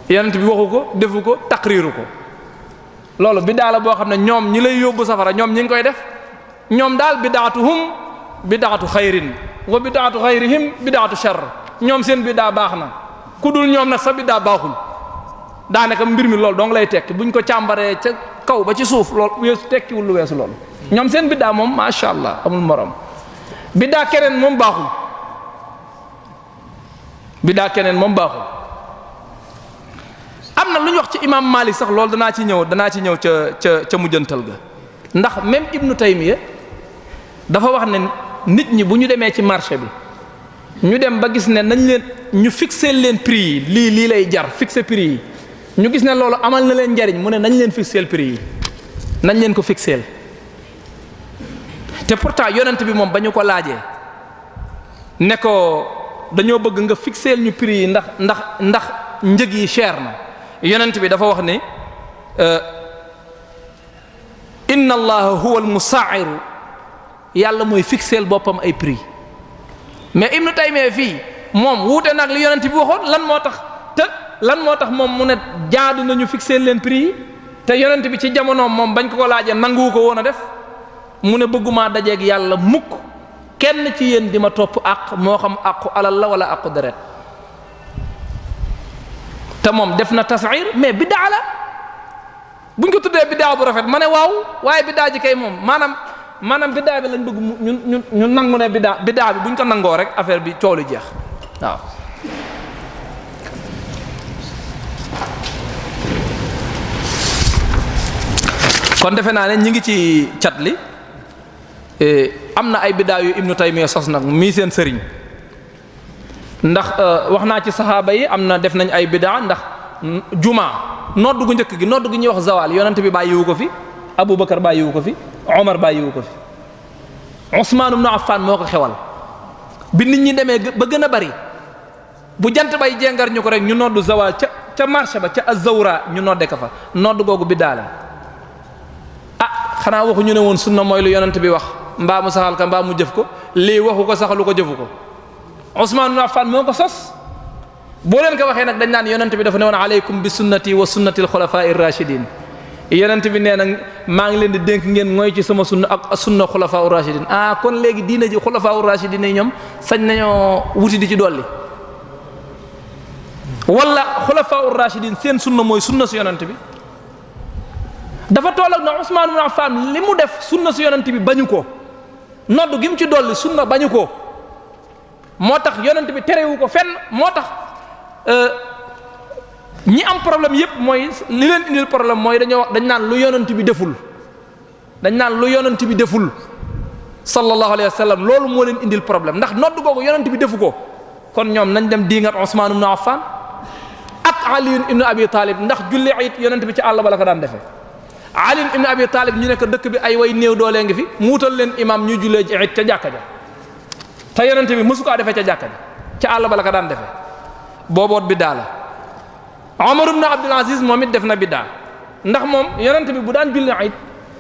[SPEAKER 2] yonent bi waxu ko defu ko taqriiru ko loolu biddaa la boo xam ne ñoom ñi lay yóbbu safara ñoom ñi ngi koy def ñoom daal bidaatuhum bidaatu xayrin wa bidaatu xayrihim bidaatu shar ñoom seen biddaa baax na ku dul ñoom nag sa biddaa baaxul daanaka mbir mi loolu dong lay tekki buñ ko càmbaree ca kaw ba ci suuf loolu weesu tekkiwul lu weesu loolu ñoom seen biddaa moom macha allah amul morom biddaa keneen moom baaxul am am na lu ñu wax ci imam Malik sax loolu danaa ci ñëw ca mujjantal ga ndax même Ibnu Taymiya dafa wax ne nit ñi bu ñu demee ci marché bi ñu dem ba gis ne nañ leen ñu fixer leen prix yi lii lay jar fixer prix yi ñu gis ne loolu amal na leen njariñ mu ne nañ leen fixer prix yi nañ leen ko fixer te pourtant yonent bi moom ba ñu ko laajee ne ko dañoo bëgg nga fixer ñu prix yi ndax njëg yi cher na yonent bi dafa wax ne inna allaha huwa al musaa'iru yàlla mooy fixer boppam ay prix mais Ibnu Taymiyya fii moom wuute nag li yonent bi waxoon lan moo tax moom mu ne jaadu nañu fixer leen prix yi te yonent bi ci jamonoom moom bañ ko laajee nanguwu ko woon a def mu ne bëggumaa dajeeg yàlla mukk kenn ci yéen di ma topp àq moo xam àqu alal la wala àqu deret te moom def na tas'ir mais biddaa la buñ ko tuddee biddaa bu rafet ma ne waaw waaye biddaa ji kay moom maanaam biddaa bi lañ bëgg ñu nangu ne biddaa bi buñ ko nangoo rek affaire bi coow lu jeex waaw. kon defe naa ne ñi ngi ci cat li am na ay biddaa yu Ibnu Taymiyya sos nag mii seen sëriñ ndax wax naa ci saxaaba yi am na def nañ ay biddaa ndax jumaa nodd gu njëkk gi nodd gu ñuy wax zawal yonent bi bàyyiwu ko fi Aboubacar bàyyiwu ko fi Omar bàyyiwu ko fi Ousmane ibn Affan moo ko xewal bi nit ñi demee ba gën a bari bu jant bay jengar ñu ko rek ñu noddu zawal ca marché ba ca az-zawra ñu nodde ko fa nodd googu biddaa la xanaa waxu ñu ne woon sunna mooy lu yonent bi wax mbaa mu saxal ka mbaa mu jëf ko lii waxu ko saxalu ko jëfu ko Usmaan ibn Affan moo ko sos boo leen ko waxee nag dañ naan yonent bi dafa ne woon aleykum bi sunnati wa sunnati al-xulafaa'i ar-raashidin yonent bi nee na maa ngi leen di dénk ngeen mooy ci sama sunna ak sunna xulafaa ar-raashidin kon léegi diina ji xulafaa ar-raashidin yi ñoom sañ nañoo wuti di ci dolli wala xulafaa ar-raashidin seen sunna mooy sunna si yonent bi dafa toll ak na Usmaan ibn Affan li mu def sunna si yonent bi bañu ko nodd gi mu ci dolli sunna bañu ko moo tax yonent bi terewu ko fenn moo tax ñi am problème yépp mooy li leen indil problème mooy dañ naan lu yonent bi deful sallallahu alayhi wa sallam loolu moo leen indil problème ndax nodd googu yonent bi defu ko kon ñoom nañ dem diingat Usmaan ibn Affan ak Ali ibn Abi Talib ndax julli it yonent bi ci àll ba la ko daan defee Ali ibn Abi Talib ñu nekk dëkk bi ay way néew doolee ngi fi mu wutal leen imam ñu jullee ci it ca jàkka ja te yonent bi mësu kaa defee ca jàkka ja ca àll ba la ko daan defee booboot biddaa la Omar ibn Abdul Aziz moom it def na biddaa ndax moom yonent bi bu daan julli it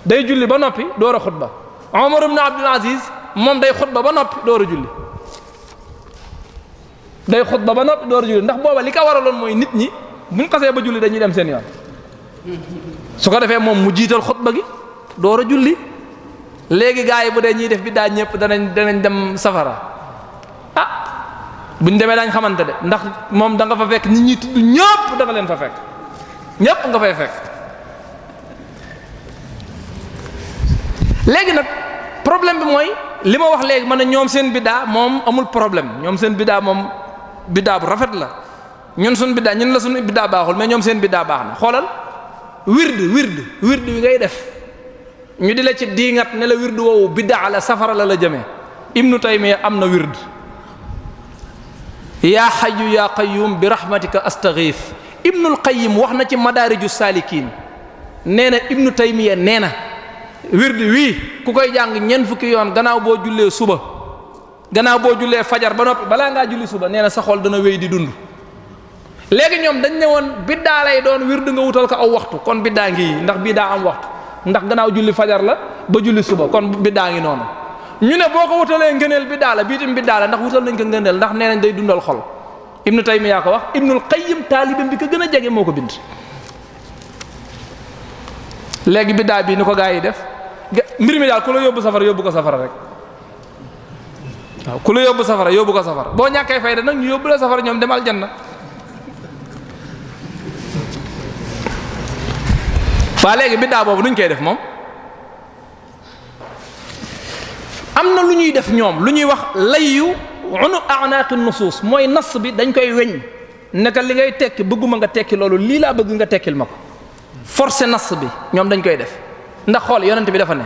[SPEAKER 2] day julli ba noppi door a xutba Omar ibn Abdul Aziz moom day xutba ba noppi door a julli ndax booba li ko waraloon mooy nit ñi buñ xasee ba julli dañuy dem seen yoon su ko defee moom mu jiital xutba gi door a julli léegi gars yi bu dee ñuy def biddaa ñëpp danañ dem safara buñ demee daañ xamante de ndax moom da nga fa fekk nit ñi tudd ñëpp da nga leen fa fekk ñëpp nga fay fekk léegi nag problème bi mooy li ma wax léegi ma ne ñoom seen biddaa moom amul problème ñoom seen biddaa moom biddaa bu rafet la ñun suñ biddaa ñun la suñu biddaa baaxul mais ñoom seen biddaa baax na xoolal wird wi ngay def ñu di la ci diingat ne la wird woowu biddaa la safara la jëmee Ibnu Taymiyya am na wird yaa hayyu yaa qayyum bi rahmatika astaghith Ibnul Qayyim wax na ci madaariju saalikiin nee na Ibnu Taymiyya nee na wird wii ku koy jàng ñeent fukki yoon gannaaw boo jullee suba gannaaw boo jullee fajar ba noppi balaa ngaa julli suba nee na sa xol dana wéy di dund léegi ñoom dañ ne woon biddaa lay doon wird nga wutal ko aw waxtu kon biddaa ngi ndax bii daa am waxtu ndax gannaaw julli fajar la ba julli suba kon biddaa ngi noonu ñu ne boo ko wutalee ngëneel biddaa la bii tam biddaa la ndax wutal nañ ko ngëneel ndax nee nañ day dundal xol Ibnu Taymiyya ko wax Ibnul Qayyim taalibam bi ko gën a jege moo ko bind léegi biddaa bii ni ko gaa yi def mbir mi daal ku la yóbbu safara yóbbu ko safara rek waaw ku la yóbbu safara yóbbu ko safara boo ñàkkee fayda nag ñu yóbbu la safara ñoom demal janna waa léegi biddaa boobu nuñ koy def moom am na lu ñuy def ñoom lu ñuy wax layyu unu a'naqi nusuus mooy nas bi dañ koy weñ naka li ngay tekki bëgguma nga tekki loolu lii laa bëgg nga tekkil ma ko forcé nas bi ñoom dañ koy def ndax xool yonent bi dafa ne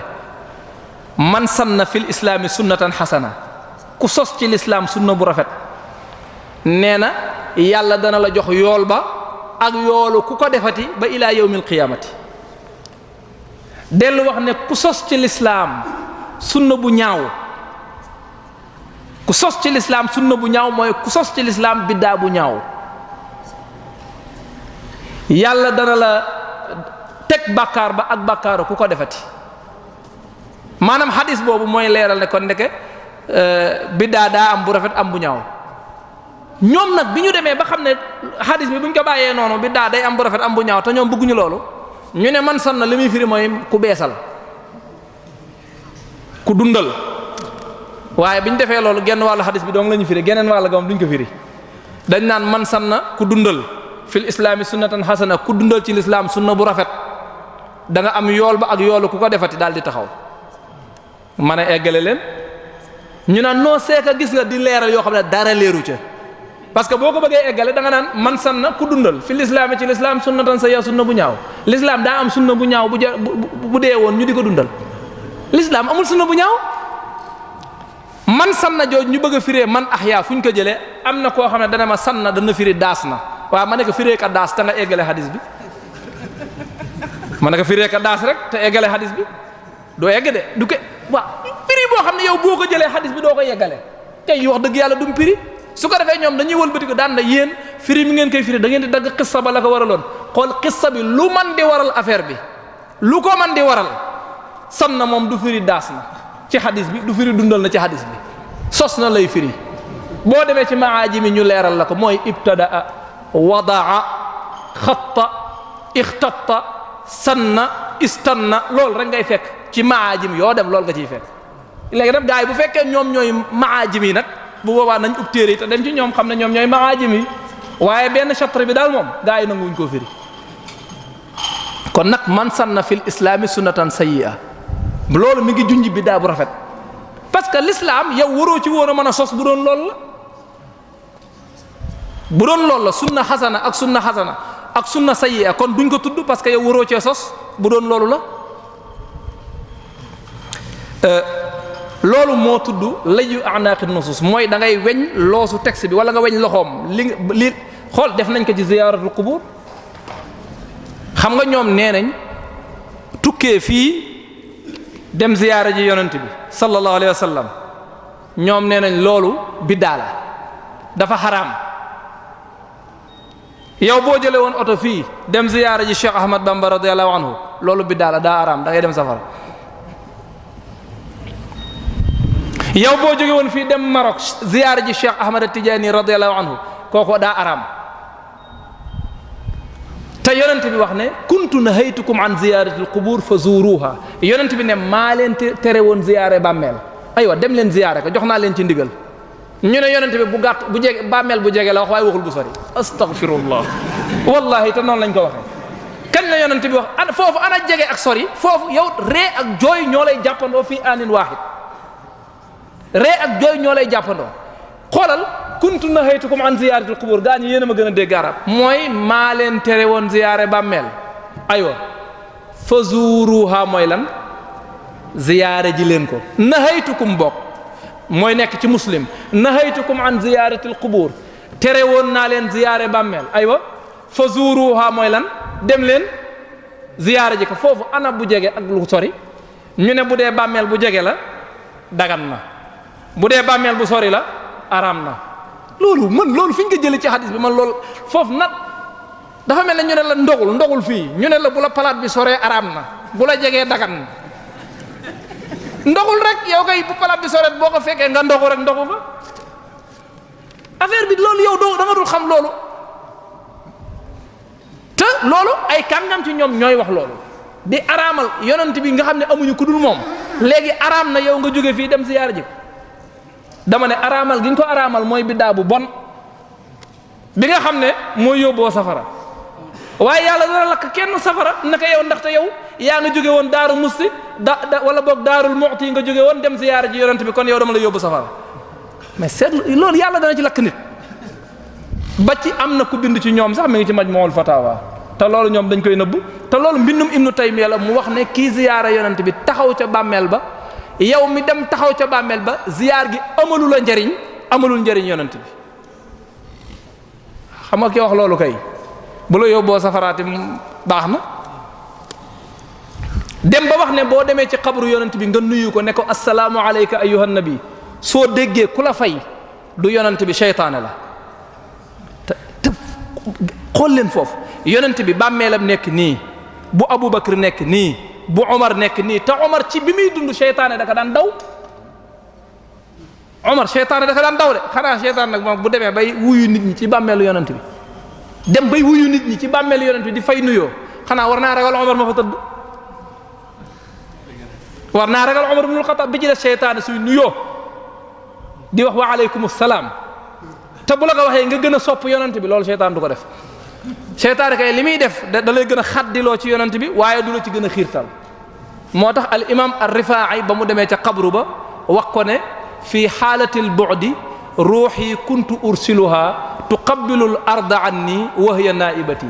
[SPEAKER 2] man sanna fil islaami sunnatan xasana ku sos ci lislaam sunna bu rafet nee na yàlla dana la jox yool ba ak yoolu ku ko defati ba ilaa yawmil qiyaamati dellu wax ne ku sos ci lislaam sunna bu ñaaw ku sos ci lislaam sunna bu ñaaw mooy ku sos ci lislaam biddaa bu ñaaw yàlla dana la teg bàkkaar ba ak bàkkaaru ku ko defati maanaam hadis boobu mooy leeral ne kon ndeke biddaa daa am bu rafet am bu ñaaw ñoom nag bi ñu demee ba xam ne hadis bi bu ñu ko bàyyee noonu biddaa day am bu rafet am bu ñaaw te ñoom bëgguñu loolu ñu ne man sanna li muy firi mooy ku beesal ku dundal waaye bi ñu defee loolu genn wàllu hadis bi dong la ñu firi geneen wàll ga moom duñ ko firi dañ naan man sanna ku dundal fil islaami sunnatan hasana ku dundal ci lislaam sunna bu rafet da nga am yool ba ak yoolu ku ko defati daal di taxaw mën a eggale leen ñu naan noo seeka gis nga di leeral yoo xam ne dara leeru ca parce que boo ko bëggee eggale da nga naan man sanna ku dundal fil islaami ci lislaam sunnatan sayyi'a sunna bu ñaaw lislaam daa am sunna bu ñaaw bu dee woon ñu di ko dundal lislaam amul sunna bu ñaaw man sanna jooj ñu bëgg a firee man ahya fu ñu ko jëlee am na koo xam ne dana ma sanna dana firi daas na waaw ma ne ko firee ka daas te nga eggale hadis bi ma ne ko firee ka daas rek te eggale hadis bi doo egg de du ke waaw firi boo xam ne yow boo ko jëlee hadis bi doo ko yeggale tey wax dëgg yàlla dum firi su ko defee ñoom dañuy wëlbati ko daan na yéen firi mi ngeen koy firi da ngeen di dagg xissa ba la ko waraloon xool xissa bi lu man di waral affaire bi lu ko man di waral sanna moom du firi daas na ci hadis bi du firi dundal na ci hadis bi sos na lay firi boo demee ci maajimi ñu leeral la ko mooy ibtadaa wadaa xatta ixtatta sanna istanna loolu rek ngay fekk ci maajim yoo dem loolu nga ciy fekk léegi nag gars yi bu fekkee ñoom ñooy maajim yi nag bu boobaa nañ ub téere yi te dem ci ñoom xam ne ñoom ñooy maajim yi waaye benn chatre bi daal moom gars yi nanguwuñ koo firi kon nag man sanna fil islaami sunnatan sayyi'a loolu mi ngi junj biddaa bu rafet parce que l'islam yow waroo ci woon a mën a sos bu doon loolu la bu doon loolu la sunna xasana ak sunna sayyi'a kon duñ ko tudd parce que yow waroo cee sos bu doon loolu la loolu moo tudd layu anaaqi nusus mooy da ngay weñ loosu texte bi wala nga weñ loxoom li xool def nañ ko ci ziyaaratul qubur xam nga ñoom nee nañ tukkee fii dem ziyaara ji yonent bi sallallahu alayhi wa sallam ñoom nee nañ loolu biddaa la dafa xaraam yow boo jëlee woon oto fii dem ziyaara ji Cheikh Ahmad Bamba radiyallahu anhu loolu biddaa la daa xaraam da ngay dem safara yow boo jóge woon fii dem Maroc ziyaara ji Cheikh Ahmad Tidiane radiyallahu anhu kooku daa xaraam te yonent bi wax ne kuntu nahaytukum an ziyaratil qubur fa zuruha yonent bi ne maa leen tere woon ziyaare bàmmeel aywa dem leen ziyaare ko jox naa leen ci ndigal ñu ne yonent bi bu gàtt bu jege bàmmeel bu jege la wax waaye waxul bu sori astaghfirullah wallahi te noonu lañ ko waxee kañ la yonent bi wax ana foofu ana jege ak sori foofu yow ree ak jooy ñoo lay jàppandoo fii anin waahid ree ak jooy ñoo lay jàppandoo xoolal kuntu nahaytukum an ziyaratil qubur gaa ñi yéen a ma gën a dégg arab mooy maa leen tere woon ziyaare bàmmeel aywa fa zuruha mooy lan ziyaare ji leen ko nahaytukum bokk mooy nekk ci muslim nahaytukum an ziyaratil qubur tere woon naa leen ziyaare bàmmeel aywa fa zuruha mooy lan dem leen ziyaare ji ko foofu ana bu jege ak lu sori ñu ne bu dee bàmmeel bu jege la dagan na bu dee bàmmeel bu sori la araam na loolu fi ñu ko jëlee ci hadis bi man loolu foofu nag dafa mel ne ñu ne la ndogul fii ñu ne la bu la palaat bi soree araam na bu la jegee dagan na ndogul rek yow kay bu palaat bi soree boo ko fekkee nga ndogu rek ndogu fa affaire bi loolu yow da nga dul xam loolu te loolu ay kàngam ci ñoom ñooy wax loolu di araamal yonent bi nga xam ne amuñu ku dul moom léegi araam na yow nga jóge fii dem ziyaar ji dama ne araamal gi ñu ko araamal mooy biddaa bu bon bi nga xam ne mooy yóbboo safara waaye yàlla dana lakk kenn safara naka yow ndaxte yow yaa nga jóge woon daaru musti wala boog daarul muxti nga jóge woon dem ziyaara ji yonent bi kon yow dama la yóbbu safara mais seetlu loolu yàlla dana ci lakk nit ba ci am na ku bind ci ñoom sax mi ngi ci Majmuul Fatawa te loolu ñoom dañ koy nëbb te loolu mbindum Ibnu Taymiyya la mu wax ne kii ziyaara yonent bi taxaw ca bàmmeel ba yow mi dem taxaw ca bàmmeel ba ziyaar gi amalu la njariñ amalul njariñ yonent bi xam nga ki wax loolu kay bu la yóbboo safaraati baax na dem ba wax ne boo demee ci xabru yonent bi nga nuyu ko ne ko assalaamu alayka ayyuhan nabi soo déggee ku la fay du yonent bi seytaane la te xool leen foofu yonent bi bàmmeelam nekk nii bu Abubakar nekk nii bu Omar nekk nii te Omar ci bi muy dund seytaane da ka daan daw Omar seytaane da ka daan daw de xanaa seytaane nag moom bu demee bay wuyu nit ñi ci bàmmeelu yonent bi dem bay wuyu nit ñi ci bàmmeelu yonent bi di fay nuyoo xanaa war naa ragal Omar ma fa tëdd war naa ragal Omar ibnul Xattaab bi ci def seytaane suy nuyoo di wax wa aleykum salaam te bu la ko waxee nga gën a sopp yonent bi loolu seytaan du ko def seytaane kay li muy def da lay gën a xaddiloo ci yonent bi waaye du la ci gën a xiirtal moo tax al imam ar-Rifaa'i ba mu demee ca qabru ba wax ko ne fi xaalatil bu'di ruuxi kuntu ursiluha tuqabbilu al arda anni wa hiya naa'ibati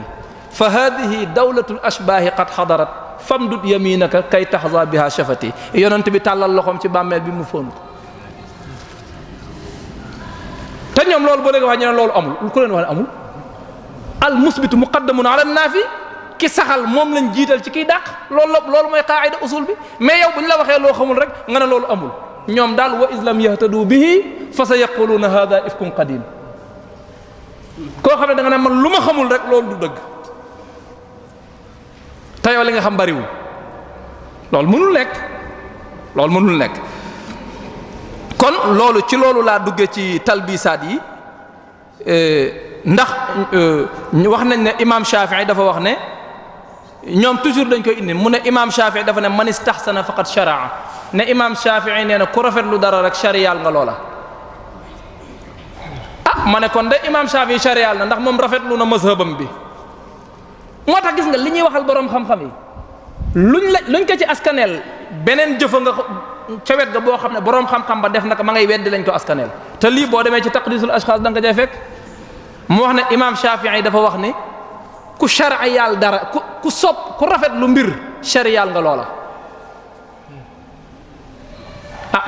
[SPEAKER 2] fa haadihi dawlatul ashbaahi qad xadarat famdud yaminaka kay taxza biha shafati yonent bi tàllal loxoom ci bàmmeel bi mu fóon ko te ñoom loolu boo léegi wax ñu ne loolu amul ku leen wax ne amul al musbitu muqaddamun ala naafi ki saxal moom lañ jiital ci kiy dàq loolu mooy qaa'ida usul bi mais yow bu ñu la waxee loo xamul rek nga ne loolu amul ñoom daal wa islam yahtadu bihi fa sa yaquluuna hada ifkun qadim koo xam ne da nga ne man lu ma xamul rek loolu du dëgg te yow li nga xam bariwul loolu mënul nekk kon loolu ci loolu laa duggee ci talbisaat yi ndax wax nañ ne imam Shafi'i dafa wax ne ñoom toujours dañ koy indi mu ne imam Shafi'i dafa ne man istahsana faqad sharaa ne imam Shafi'i nee na ku rafetlu dara rek shariyaal nga loola ma ne kon de imam Shafi'i shariyaal na ndax moom rafetlu na mazhabam bi moo tax gis nga li ñuy waxal boroom xam-xam yi luñ ko ci askaneel beneen jëfa nga ca wet ga boo xam ne boroom xam-xam ba def naka ma ngay weddi lañ ko askaneel te lii boo demee ci taqdisul ashxaas da nga ko cay fekk mu wax ne imam Shafi'i dafa wax ni ku shariyaal dara ku sopp ku rafet lu mbir shariyaal nga loola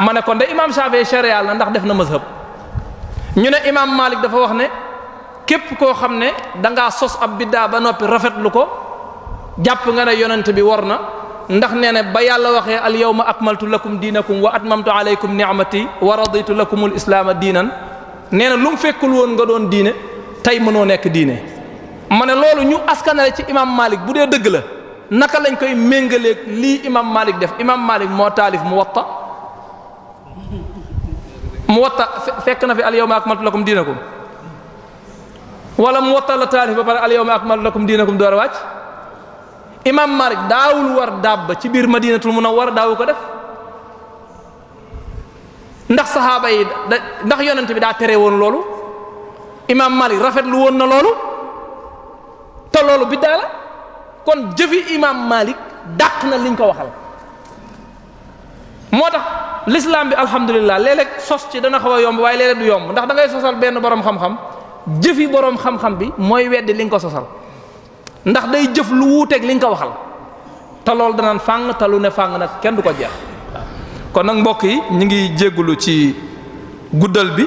[SPEAKER 2] ma ne kon de imam Shafi'i shariyaal na ndax def na mazhab ñu ne imam Malik dafa wax ne képp koo xam ne dangaa sos ab biddaa ba noppi rafetlu ko jàpp nga ne yonent bi war na ndax nee na ba yàlla waxee al yawma akmaltu lakum diinakum wa atmamtu alaykum ni'mati wa raditu lakumul islaama diinan nee na lu mu fekkul woon nga doon diine tey mënoo nekk diine ma ne loolu ñu askanale ci imam Malik bu dee dëgg la naka lañ koy méngaleeg lii imam Malik def imam Malik moo taalif Muwatta fekk na fi al yawma akmaltu lakum diinakum wala Muwatta la taalif ba pare al yawma akmaltu lakum diinakum door a wàcc imam Malik daawul war dabba ci biir Madinatul Munawwara daawu ko def ndax saxaaba yi ndax yonent bi daa tere woon loolu imam Malik rafetlu woon na loolu te loolu biddaa la kon jëfi imam Malik dàq na liñ ko waxal moo tax l'islam bi alhamdulilah léeg-léeg sos ci dana xaw a yomb waaye léeg-léeg du yomb ndax da ngay sosal benn borom xam-xam jëfi borom xam-xam bi mooy weddi li nga ko sosal ndax day jëf lu wuuteeg li nga ko waxal te loolu danaan fàng te lu ne fàng nag kenn du ko jeex kon nag mbokk yi ñu ngi jéggulu ci guddal bi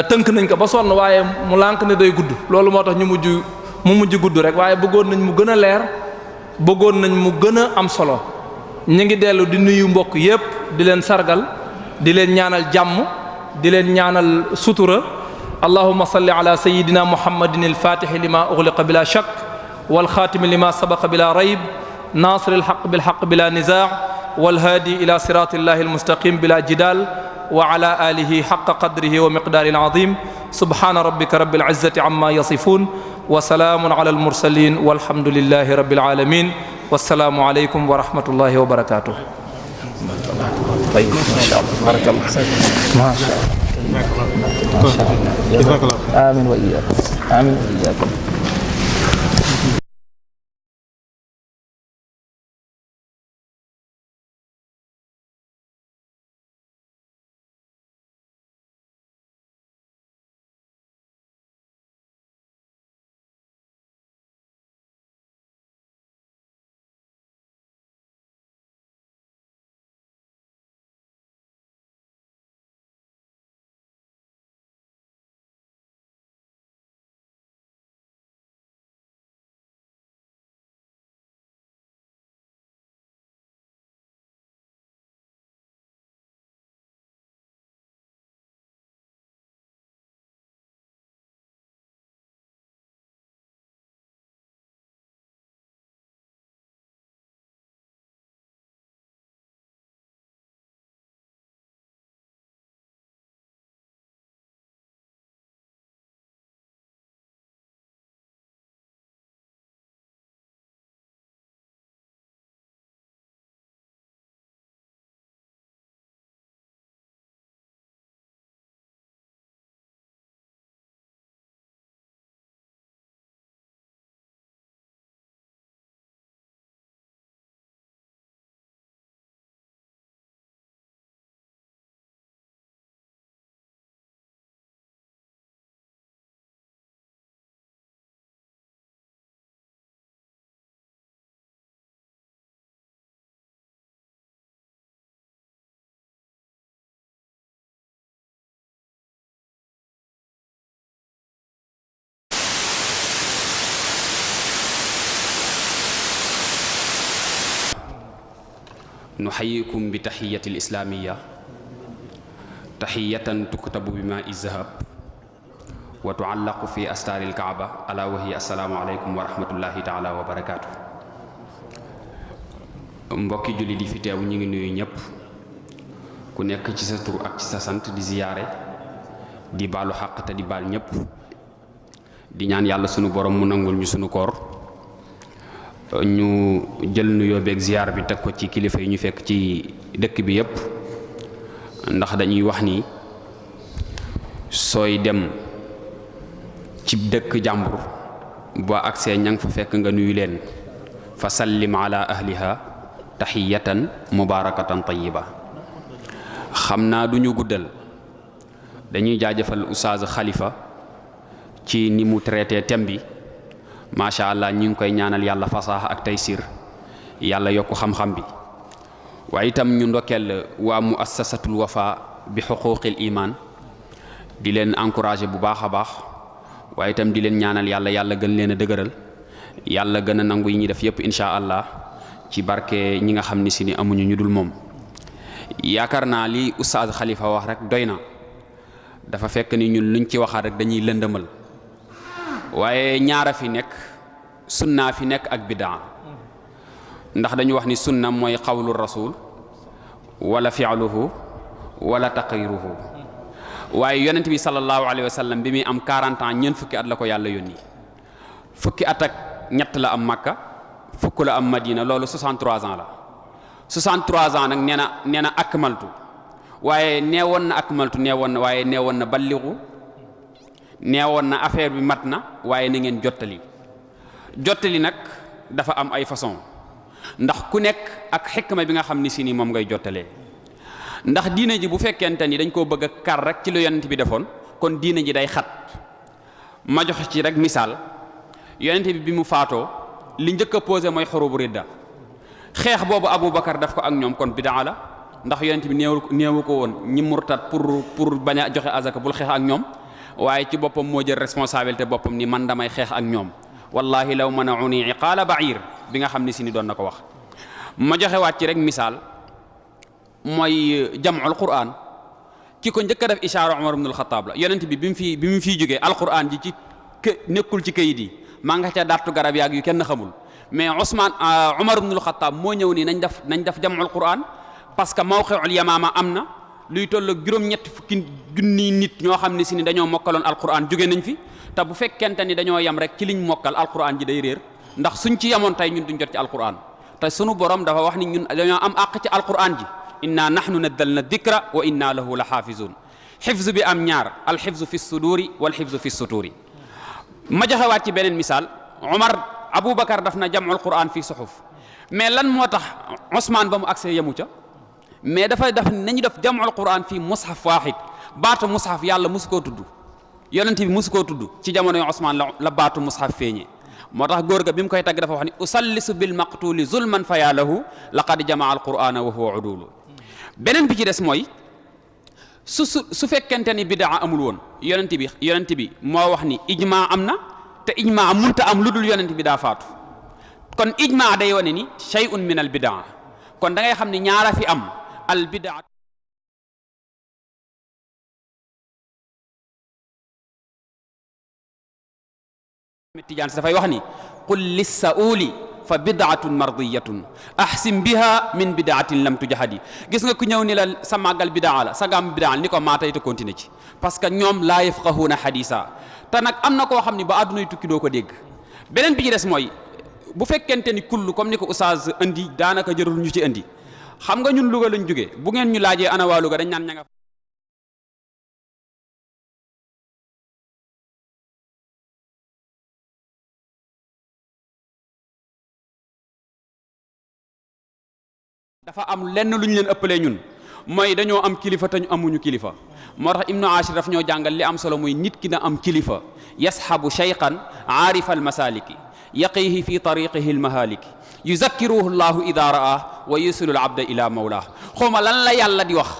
[SPEAKER 2] tënk nañ ko ba sonn waaye mu lànk ne day gudd loolu moo tax mu mujj gudd rek waaye bëggoon nañ mu gën a leer bëggoon nañ mu gën a am solo ñu ngi dellu di nuyu mbokk yépp di leen sargal di leen ñaanal jàmm di leen ñaanal sutura allahumma salli ala sayyidina muhammadin al-fatihi lima ughliqa bila shakk wal khatimi lima sabaqa bila rayb nasir al-haqq bil haqq bila nizaa' wal hadi ila siratillahi al-mustaqim bila jidal wa ala alihi haqqa qadrihi wa miqdaril azim subhana rabbika rabbil izzati amma yasifun wa salamun ala al-mursalin walhamdulillahi rabbil alamin wassalaamu aleykum wa rahmatullahi wa barakatuh. طيب ما شاء الله بارك الله ما شاء الله آمين وإياكم آمين وإياكم
[SPEAKER 3] nuxayikum bi taxiyati lislaamiya taxiyatan tuktabu bi maa izahab wa tuallaqu fi astaari lkaaba ala wa hiya assalaamu aleykum wa rahmatullahi taala wa barakaatu. mbokki julli di fi teew ñu ngi nuyu ñëpp ku nekk ci sa tur ak ci sa sant di ziyaare di baalu xaq te di baal ñëpp di ñaan yàlla sunu borom mu nangul ñu sunu koor. ñu jël nuyoo beeg ziyaar bi teg ko ci kilifa yi ñu fekk ci dëkk bi yépp ndax dañuy wax ni sooy dem ci dëkk jàmbur boo agsee ña nga fa fekk nga nuyu leen fa sallim ala ahliha taxiyatan mubarakatan tayyiba. xam naa du ñu guddal dañuy jaajëfal Oustaz Khalifa ci ni mu traité thème bi macha allah ñu ngi koy ñaanal yàlla fasaaxa ak taysir yàlla yokku xam-xam bi waaye itam ñu ndokkeel waa muassasatul wafa bi xuquqil iman di leen encouragé bu baax a baax waaye itam di leen ñaanal yàlla gën leen a dëgëral yàlla gën a nangu yi ñuy def yépp incha allah ci barke ñi nga xam ni si ni amuñu ñu dul moom. yaakaar naa li Oustaz Khalifa wax rek doy na dafa fekk ni ñun luñ ci waxaat rek dañuy lëndëmal waaye ñaara fi nekk sunna fi nekk ak bidaa ndax dañu wax ni sunna mooy xawlu rasul wala fi'luhu wala taqriruhu waaye yonent bi sallallahu alayhi wa sallam bi muy am 40 ans ñeent fukki at la ko yàlla yónni fukki at ak ñett la am Makka fukk la am Madina loolu 63 ans la 63 ans nag nee na akmaltu waaye neewoon na akmaltu waaye neewoon na balligu neewoon na affaire bi mat na waaye na ngeen jottali nag dafa am ay façon ndax ku nekk ak xikma bi nga xam ni si ni moom ngay jottalee ndax diine ji bu fekkente ni dañ koo bëgg a kar rek ci lu yonent bi defoon kon diine ji day xat ma joxe ci rek misaal yonent bi mu faatoo li njëkk a posé mooy xurubu ridda xeex boobu Aboubacar daf ko ak ñoom kon bidaa la ndax yonent bi néewu ko woon ñi murtat pour bañ a joxe azaka bul xeex ak ñoom waaye ci boppam moo jël responsabilité boppam ni man damay xeex ak ñoom wallahi law mana'uni iqaala ba'ir bi nga xam ni si ni doon na ko wax. ma joxe waat ci rek misaal mooy jam'ul Qur'an ki ko njëkk a def ishaara Umar ibn al-Khattab la yonent bi bi mu fiy jógee alquran ji ci nekkul ci kayit yi maa nga ca dartu garab yaag yu kenn xamul mais Umar ibn al-Khattab moo ñëw nii nañ def jam'ul Qur'an parce que mawqi'ul Yamaama am na luy toll ak juróom-ñetti fukki junniy nit ñoo xam ne si ni dañoo mokkaloon alquran jóge nañ fi te bu fekkente ni dañoo yem rek ci liñ mokkal alquran ji day réer ndax suñ ci yemoon tey ñun duñ jot ci alquran te sunu borom dafa wax ni ñun dañoo am àq ci alquran ji inna nahnu nazzalna dhikra wa inna lahu la xaafizun xifz bi am ñaar alxifzu fi suduri wal xifzu fi suturi. ma joxewaat ci beneen misaal Aboubacar daf na jam'ul Qur'an fii suxuf mais lan moo tax Ousmane ba mu agsee yemu ca mais dafay def nañu def jam'ul Qur'an fii mushaf waahid baatu mushaf yàlla mosu koo tudd yonent bi mosu koo tudd ci jamonoy Ousmane la baatu mushaf feeñee moo tax góor ga bi mu koy tagg dafa wax ni usallisu bil maqtuli zulman fa yaa lahu laqad jamaa al qur'ana wa huwa udulu. beneen bi ci des mooy su fekkente ni bidaa amul woon yonent bi moo wax ni ijma am na te ijma munta am lu dul yonent bi daa faatu kon ijma day wane ni shay'un min al bidaa kon da ngay xam ni ñaara fi am al bidaa Tijaan dafay wax ni qul lissauli fa bidaatun mardiyatun ahsim biha min bidaatin lam tujahadi gis nga ku ñëw ni la sa màggal bidaa la sa gàmm bidaa la ni ko maa tey te continuer ci parce que ñoom laa yafqahuuna hadisa te nag am na koo xam ni ba àddunay tukki doo ko dégg. beneen bi ci des mooy bu fekkente ni kull comme ni ko oustaz indi daanaka jërul ñu ci indi xam nga ñun Louga lañ jógee bu ngeen ñu laajee ana waa Louga dañ naan ña nga dafa am lenn lu ñu leen ëppalee ñun mooy dañoo am kilifa te ñu amuñu kilifa moo tax Ibnu Ashir daf ñoo jàngal li am solo muy nit ki na am kilifa yasxabu shayqan aarifa almasaliki yaqihi fi tariqihi almahaliki yuzakkiruhu llahu ida raa wa yusilu alabda ila mawlah xawma lan la yàlla di wax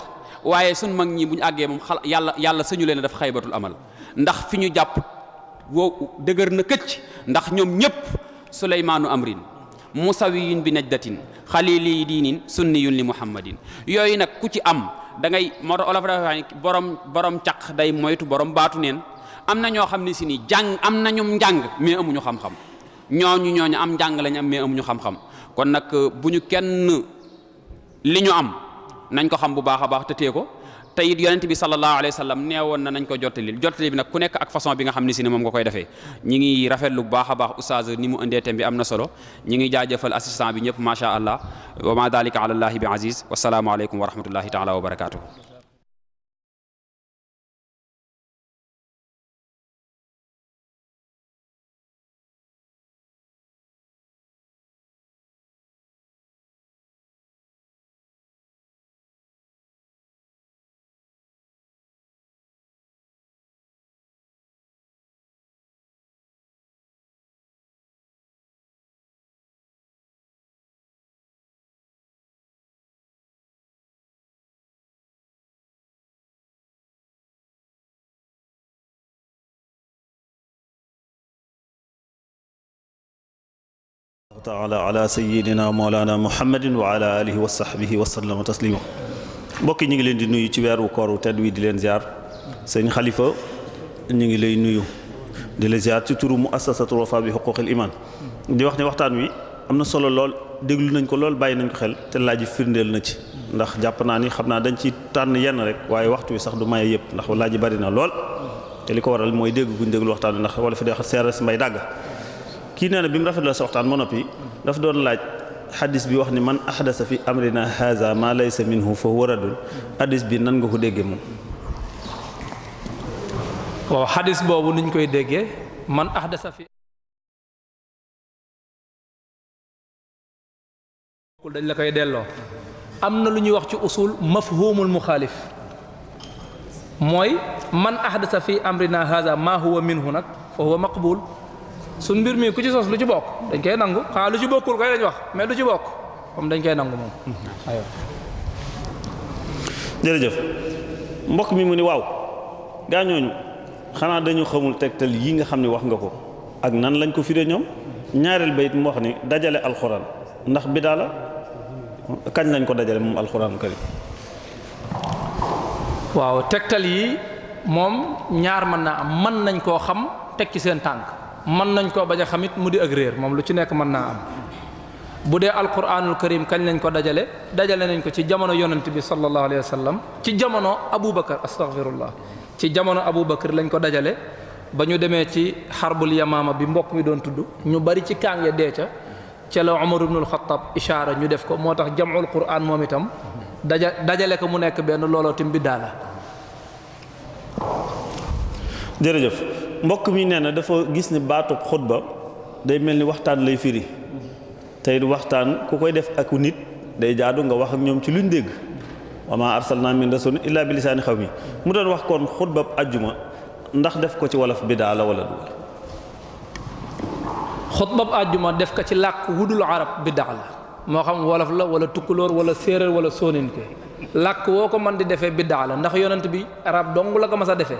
[SPEAKER 3] waaye sun mag ñi bu ñu àggee moom yàlla sañu leen a def xaybatul amal ndax fi ñu jàpp woo dëgër na këcc ndax ñoom ñëpp suleymaanu amrin musawiyun bi najdatin xalili diinin sunniyun li muhammadin yooyu nag ku ci am da ngay moo tax olof dafa wax ni borom caq day moytu borom baatu neen am na ñoo xam ne si ni jàng am nañu njàng mais amuñu xam-xam ñooñu am njàng lañ am mais amuñu xam-xam kon nag bu ñu kenn li ñu am nañ ko xam bu baax a baax te tee ko te it yonent bi sallallahu alayhi wa sallam nee woon na nañ ko jottali bi nag ku nekk ak façon bi nga xam ne si ne moom nga koy defee ñi ngi rafetlu bu baax a baax oustaz ni mu indee thème bi am na solo ñi ngi jaajëfal assistant bi ñëpp macha allah wa ma dalika ala allahi bi aziz wasalaamu aleykum wa rahmatullahi taala wa barakatuh
[SPEAKER 4] taala ala sayidina mawlana muhammadin wa ala alihi wa sahbihi wa sallama taslima mbokk yi ñu ngi leen di nuyu ci weeru koor tedd wi di leen ziar sëñ xalifa ñu ngi lay nuyu di la ziar ci turu muassasatul wafa bi huquqil iman di wax ne waxtaan wi am na solo lool déglu nañ ko lool bàyyi nañ ko xel te laaj firndeel na ci ndax jàpp naa ni xam naa dañ ci tànn yenn rek waaye waxtu wi sax du maye yëpp ndax laaj yi bari na lool te li ko waral mooy dégg guñ déglu waxtaan wi ndax wala fi dee xat seeres mbay dàgg kii nee na bi mu rafetlu sa waxtaan ba noppi dafa doon laaj xadis bi wax ni man ahdasa fi amrina haza ma laysa minhu fa huwa raddun xadis bi nan nga ko déggee moom.
[SPEAKER 2] waaw xadis boobu niñ koy déggee man ahdasa fi dañ la koy delloo am na lu ñuy wax ci usul mafhumul muxaalif mooy man ahdasa fi amrina haza ma huwa minhu nag fa huwa maqbul suñ mbir mi ku ci sos lu ci bokk dañ koy nangu xanaa lu ci bokkul koy lañ wax mais lu ci bokk comme dañ koy nangu moom aywa.
[SPEAKER 4] jërëjëf mbokk mi mu ni waaw gaa ñooñu xanaa dañu xamul tegtal yi nga xam ne wax nga ko ak nan lañ ko firee ñoom ñaareel bayit mu wax ni dajale alxuraan ndax bidaa la kañ lañ ko dajale moom alxuraanu karim.
[SPEAKER 2] waaw tegtal yi moom ñaar mën naa am mën nañ koo xam teg ci seen tànk mën nañ koo bañ a xamit mu di ak réer moom lu ci nekk mën naa am bu dee alquranul karim kañ lañ ko dajale nañ ko ci jamono yonent bi sallallahu alayhi wa sallam ci jamono Aboubacar astaghfirullah ci jamono Aboubacar lañ ko dajale ba ñu demee ci xarbul yamaama bi mbokk mi doon tudd ñu bari ci kaang ya dee ca la Umar ibnul Xattaab ishaara ñu def ko moo tax jam'ul quran moom itam dajale ko mu nekk benn looloo tim biddaa la.
[SPEAKER 4] jërëjëf mbokk mi nee na dafa gis ne baatub xutba day mel ni waxtaan lay firi tey waxtaan ku koy def ak nit day jaadu nga wax ak ñoom ci luñ dégg wa maa arsalnaa min rasuulin illaa bi lisaani xawmi mu doon wax kon xutba ajjuma ndax def ko ci wolof bidaa la wala du
[SPEAKER 2] xutba ajjuma def ko ci làkk wudul arab bidaa la moo xam wolof la wala tukkulóor wala séeréer wala sooninke làkk woo ko mën di defee bidaa la ndax yonent bi arab dong la ko mas a defee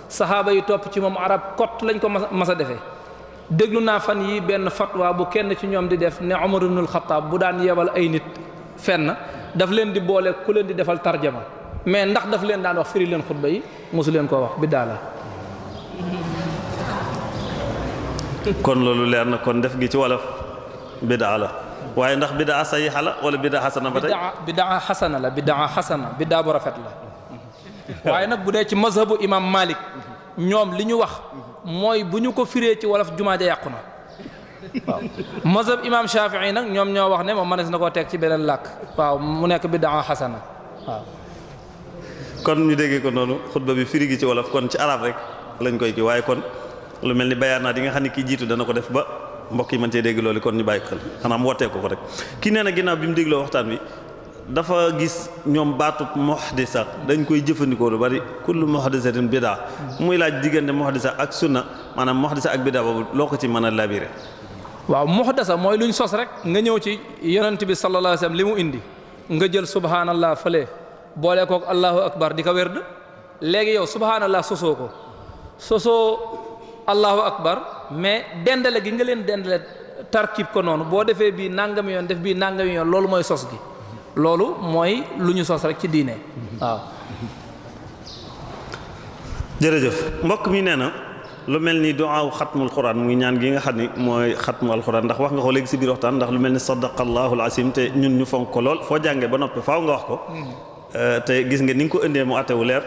[SPEAKER 2] saxaaba yi topp ci moom arab kot lañ ko mas a defee déglu naa fan yi benn fatwa bu kenn ci ñoom di def ne Umar ibnul Xattaab bu daan yebal ay nit fenn daf leen di boole ku leen di defal tarjama mais ndax daf leen daan wax firi leen xutba yi mosu leen koo wax biddaa la.
[SPEAKER 4] kon loolu leer na kon def gi ci wolof biddaa la waaye ndax biddaa saxiixa la wala biddaa xasana ba tey.
[SPEAKER 2] biddaa xasana la biddaa xasana biddaa bu rafet la waaye nag bu dee ci mazhabu imam Malik ñoom li ñu wax mooy bu ñu ko firee ci wolof jumaa ja yàqu na waaw mazhab imam Shafi'i nag ñoom ñoo wax ne moom mënees na koo teg ci beneen làkk waaw mu nekk biddaa xasana waaw.
[SPEAKER 4] kon ñu déggee ko noonu xutba bi firi gi ci wolof kon ci arab rek lañ koy kii waaye kon lu mel ni bayaanaat yi nga xam ne kii jiitu dana ko def ba mbokk yi mën cee dégg loolu kon ñu bàyyi ko xel xanaa mu wootee ko rek kii nee na ginnaaw bi mu dégloo waxtaan bi dafa gis ñoom baatub muhdisa dañ koy jëfandikoo lu bari kullu muhdisatin bidaa muy laaj diggante muhdisa ak sunna maanaam muhdisa ak bidaa boobu loo ko ci mën a labiré.
[SPEAKER 2] waaw muhdasa mooy luñ sos rek nga ñëw ci yonent bi sallallahu alayhi wasallam li mu indi nga jël subhanallah fële boole kook allahu akbar di ko werd léegi yow subhanallah sosoo ko sosoo allahu akbar mais dendale gi nga leen dendale tarkib ko noonu boo defee bii nangami yoon def bii nangami yoon loolu mooy sos gi loolu mooy lu ñu sos rek ci diine waaw.
[SPEAKER 4] jërëjëf mbokk mi nee na lu mel ni du'aa xatmul quran muy ñaan gi nga xam ni mooy xatmu alquran ndax wax nga ko léegi si biir waxtaan ndax lu mel ni sadaqallahu alasim te ñun ñu fonk ko lool foo jàngee ba noppi faaw nga wax ko. te gis nga ni nga ko indee mu àttewu leer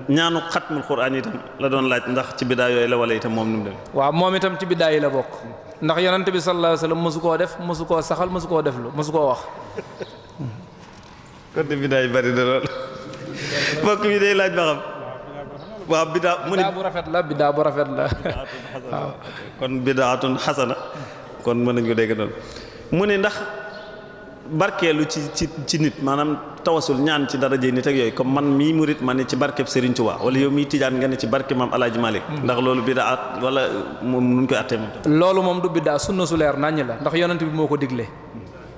[SPEAKER 4] ñaanu xatmul quran itam la doon laaj ndax ci biddaa yooyu la wala itam moom ni mu dem.
[SPEAKER 2] waaw moom itam ci biddaa yi la bokk ndax yonent bi sallallahu alayhi wasallam mosu koo def mosu koo saxal mosu koo def lu mosu koo wax.
[SPEAKER 4] kon de biddaa yi bari na lool mbokk mi day laaj ba xam. waaw biddaa mu ne
[SPEAKER 2] biddaa bu rafet la biddaa bu rafet la waaw.
[SPEAKER 4] kon biddaatun xasana kon mën nañu ko dégg noonu mu ne ndax barkeelu ci nit maanaam tawasul ñaan ci daraje nit ak yooyu comme man mii murit ma ne ci barkeb Serigne Touba wala yow mii tijaan nga ne ci barke maam El Hadj Malick ndax loolu biddaat wala moom nu ñu koy attee moom.
[SPEAKER 2] loolu moom du biddaa sunna su leer naññ la ndax yonent bi moo ko digle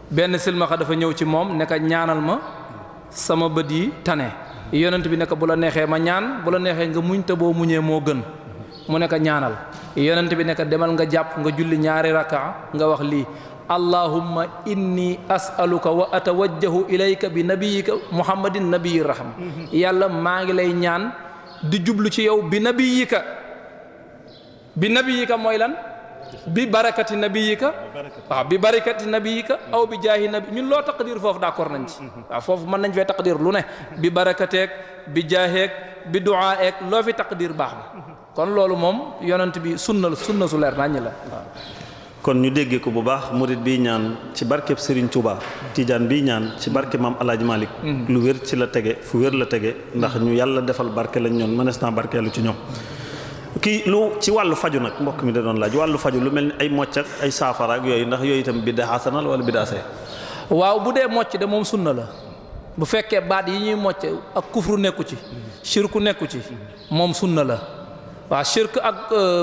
[SPEAKER 2] benn silmaxa dafa ñëw ci moom ne ko ñaanal ma sama bët yi tane. yonent bi ne ko bu la neexee ma ñaan bu la neexee nga muñ te boo muñee moo gën mu ne ko ñaanal yonent bi ne ko demal nga jàpp nga julli ñaari rakaa nga wax lii allahumma inni as'aluka wa atawajjahu ilayka bi nabiyyika muhammadin nabiyyi rahma yàlla maa ngi lay ñaan di jublu ci yow bi nabiyyika mooy lan bi barakati nabiyyika waaw bi barakati nabiyyika aw bi jaahi nabi ñun loo taqdir foofu d'accord nañ ci waaw foofu mën nañ fee taqdir lu ne bi barakateeg bi jaaheeg bi du'aaeeg loo fi taqdir baax na kon loolu moom yonent bi sunna su leer nañ la waaw.
[SPEAKER 4] kon ñu déggee ko bu baax murid bi ñaan ci barkeb Serigne Touba tijaan bi ñaan ci barke maam El Hadj Malick lu wér ci la tege fu wér la tege ndax ñu yàlla defal barke lañ ñoon mënees naa barkeelu ci ñoom. kii lu ci wàllu faju nag mbokk mi da doon laaj wàllu faju lu mel ni ay mocc ak ay saafara ak yooyu ndax yooyu itam biddaa xasana la wala biddaa see.
[SPEAKER 2] waaw bu dee mocc de moom sunna la bu fekkee baat yi ñuy mocc ak kufru nekku ci shirku nekku ci moom sunna la waaw shirk ak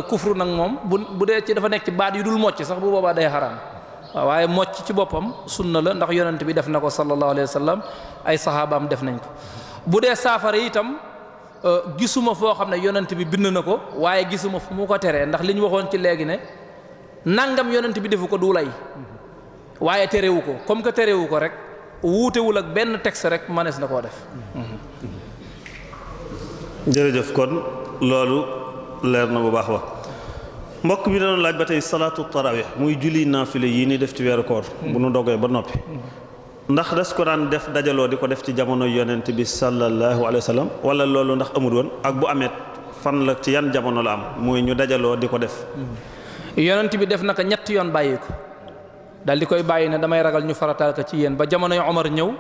[SPEAKER 2] kufru nag moom bu dee ci dafa nekk ci baat yu dul mocc sax bu boobaa day xaraam waaw waaye mocc ci boppam sunna la ndax yonent bi def na ko sallallahu alayhi wa sallam ay saxaabaam def nañ ko bu dee saafara itam. gisuma foo xam ne yonent bi bind na ko waaye gisuma fu mu ko teree ndax li ñu waxoon ci léegi ne nangam yonent bi defu ko du lay waaye terewu ko comme que terewu ko rek wuutewul ak benn texte rek manees na koo def.
[SPEAKER 4] jërëjëf kon loolu leer na bu baax ba mbokk bi doon laaj ba tey salaatu tarawih muy julli naafile yi ni def ci weeru koor bu nu dogee ba noppi. ndax des ko daan def dajaloo di ko def ci jamono yonent bi sallallahu alayhi wa sallam wala loolu ndax amul woon ak bu amee fan la ci yan jamono la am muy ñu dajaloo di ko def.
[SPEAKER 2] yonent bi def naka ñetti yoon bàyyi ko dal di koy bàyyi ne damay ragal ñu farataal ko ci yéen ba jamonoy Omar ñëw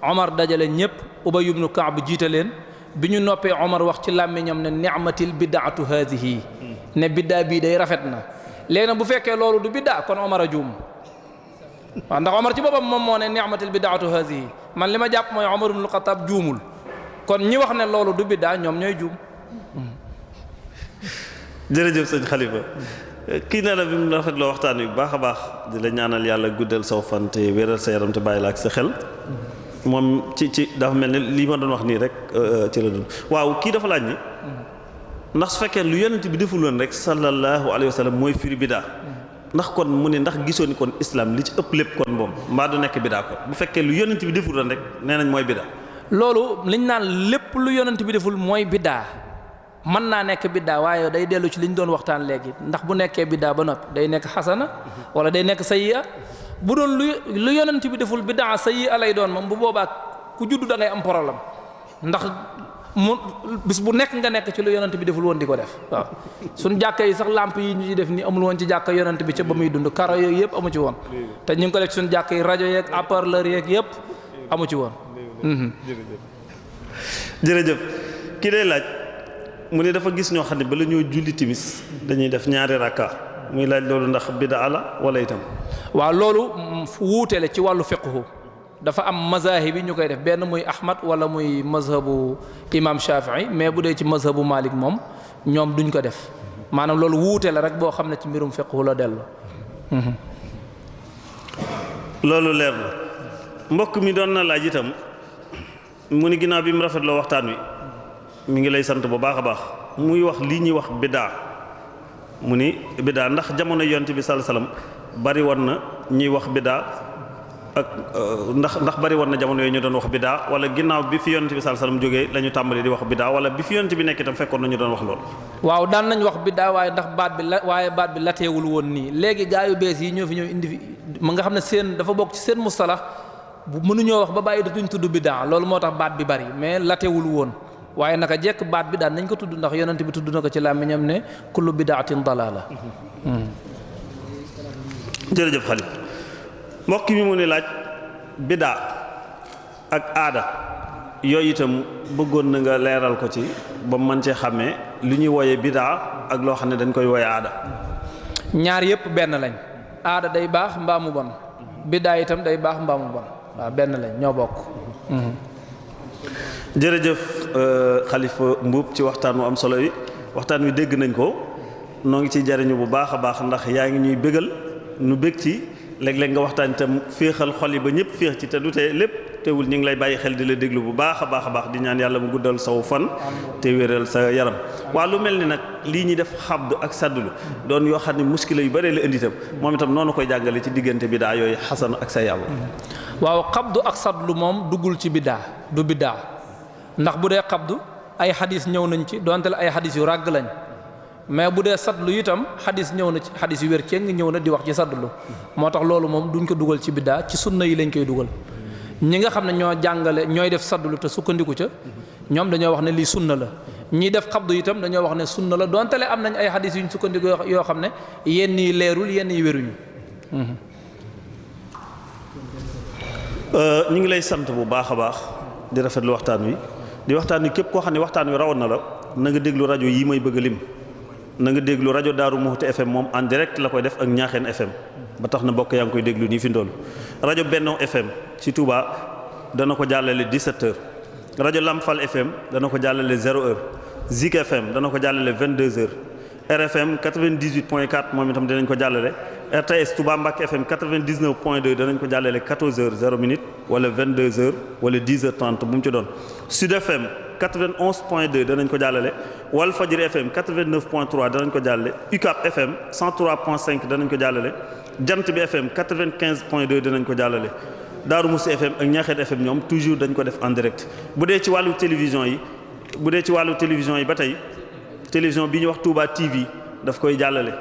[SPEAKER 2] Omar dajale ñëpp Ubay ibn Ka'b jiite leen bi ñu noppee Omar wax ci làmmiñam ne ni'matil bid'atu haadihi ne biddaa bii day rafet na léegi nag bu fekkee loolu du biddaa kon Omar a juum. waaw ndax Omar ci boppam moom moo ne ni'matil bid'atu hazihi man li ma jàpp mooy Omar ibn Khattab juumul kon ñi wax ne loolu du biddaa ñoom ñooy juum.
[SPEAKER 4] jërëjëf sëñ Khalifa kii na la bi mu rafetloo waxtaan wi bu baax a baax di la ñaanal yàlla guddal saw fan te wéral sa yaram te bàyyi la ak sa xel moom ci dafa mel ne lii ma doon wax nii rek ci la doon waaw kii dafa laaj ni ndax su fekkee lu yonent bi deful woon rek sallallahu alayhi wa sallam mooy firi biddaa ndax kon mu ne ndax gisoo ni kon islam li ci ëpp lépp kon moom mbaa du nekk biddaa kon bu fekkee lu yonent bi deful woon rek nee nañ mooy biddaa.
[SPEAKER 2] loolu liñ naan lépp lu yonent bi deful mooy biddaa mën naa nekk biddaa waaye day dellu ci liñ doon waxtaan léegi ndax bu nekkee biddaa ba noppi day nekk xasana wala day nekk sayyi'a bu doon lu yonent bi deful biddaa sayyi'a lay doon moom bu boobaa ku juddu da ngay am problème ndax mu bis bu nekk nga nekk ci lu yonent bi deful woon di ko def waaw suñ jàkka yi sax lamp yi ñu ci def ni amul woon ci jàkka yonent bi ca ba muy dund karo yooyu yëpp amu ci woon te ñu ngi ko def suñ jàkka yi rajo yeeg haut-parleur yeeg yëpp amu ci woon.
[SPEAKER 4] jërëjëf ki day laaj mu ne dafa gis ñoo xam ne bala ñoo julli timis dañuy def ñaari rakka muy laaj loolu ndax bid'a la wala itam.
[SPEAKER 2] waaw loolu wuute la ci wàllu fiqhu dafa am mazahib yi ñu koy def benn muy Ahmad wala muy mazhabu imam Shafi'i mais bu dee ci mazhabu Malik moom ñoom duñ ko def maanaam loolu wuute la rek boo xam ne ci mbirum fiqhu la dellu.
[SPEAKER 4] loolu leer na mbokk mi doon na laaj itam mu ni ginnaaw bi mu rafetloo waxtaan wi mi ngi lay sant bu baax a baax muy wax lii ñuy wax biddaa mu ni biddaa ndax jamono yonent bi sallallahu alayhi wasallam bari woon na ñuy wax biddaa ak ndax bari woon na jamono yooyu ñu doon wax biddaa wala ginnaaw bi fi yonent bi sallallahu alayhi wasallam jógee la ñu tàmbali di wax biddaa wala bi fi yonent bi nekk itam fekkoon nañu doon wax loolu.
[SPEAKER 2] waaw daan nañ wax biddaa waaye ndax baat bi lateewul woon nii léegi gaa yu bees yi ñoo fi ñëw indi fi ma nga xam ne seen dafa bokk ci seen mustalax bu mënuñoo wax ba bàyyi duñ tudd biddaa loolu moo tax baat bi bari mais latewul woon waaye naka jekk baat bi daan nañ ko tudd ndax yonent bi tudd na ko ci làmmiñam ne kullu bidaatin dalaala.
[SPEAKER 4] jërëjëf Xalil mbokk mi mu ne laaj biddaa ak aada yooyu itam bëggoon na nga leeral ko ci ba mu mën cee xàmmee li ñuy wooyee biddaa ak loo xam ne dañ koy wooyee aada.
[SPEAKER 2] ñaar yëpp benn lañ aada day baax mbaa mu bon biddaa itam day baax mbaa mu bon waaw benn lañ ñoo bokk.
[SPEAKER 4] jërëjëf Xalifa Mbuub ci waxtaan wu am solo wi waxtaan wi dégg nañ ko noo ngi ciy jariñu bu baax a baax ndax yaa ngi ñuy bégal nu bég ci léeg-léeg nga waxtaan itam féexal xol yi ba ñëpp féex ci te du tee lépp teewul ñu ngi lay bàyyi xel di la déglu bu baax a baax a baax di ñaan yàlla mu guddal saw fan te wéral sa yaram waa lu mel ni nag lii ñuy def xabd ak saddulu doon yoo xam ne muskila yu bëree la indi itam moom itam noonu koy jàngale ci diggante biddaa yooyu xasan ak sa yàlla.
[SPEAKER 2] waaw xabdu ak saddulu moom duggul ci biddaa du biddaa ndax bu dee xabdu ay xadis ñëw nañ ci donte la ay xadis yu ràgg lañ mais bu dee saddlu itam xadis ñëw na ci xadis yu wér ceng ñëw na di wax ci saddlu moo tax loolu moom duñ ko dugal ci biddaa ci sunna yi lañ koy dugal ñi nga xam ne ñoo jàngale ñooy def saddlu te sukkandiku ca ñoom dañoo wax ne lii sunna la ñiy def xabdu itam dañoo wax ne sunna la donte le am nañ ay xadis yuñ sukkandiku yoo xam ne yenn yi leerul yenn yi wéruñu.
[SPEAKER 4] ñu ngi lay sant bu baax a baax di rafetlu waxtaan wi di waxtaan wi képp koo xam ne waxtaan wi rawoon na la na nga déglu rajo yi may bëgg a lim na nga déglu rajo Daaru Muxti FM moom en direct la koy def ak Ñaaxeen FM ba tax na mbokk yaa ngi koy déglu nii fi ndoolu rajo Benno FM ci Touba dana ko jàllale 17h rajo Lamfal FM dana ko jàllale 0h Zik FM dana ko jàllale 22h RFM 98.4 moom itam dinañ ko jàllale RTS Touba Mbacké FM 99.2 danañ ko jàllale 14h00 wala 22h wala 10h30 bu mu ci doon Sud FM 91.2 danañ ko jàllale Walfadjri FM 89.3 danañ ko jàllale UCAP FM 103.5 danañ ko jàllale Jant bi FM 95.2 danañ ko jàllale Daaru Musi FM ak Ñaaxeen FM ñoom toujours dañ ko def en direct bu dee ci wàllu télévision yi ba tey télévision bi ñuy wax Touba TV daf koy jàllale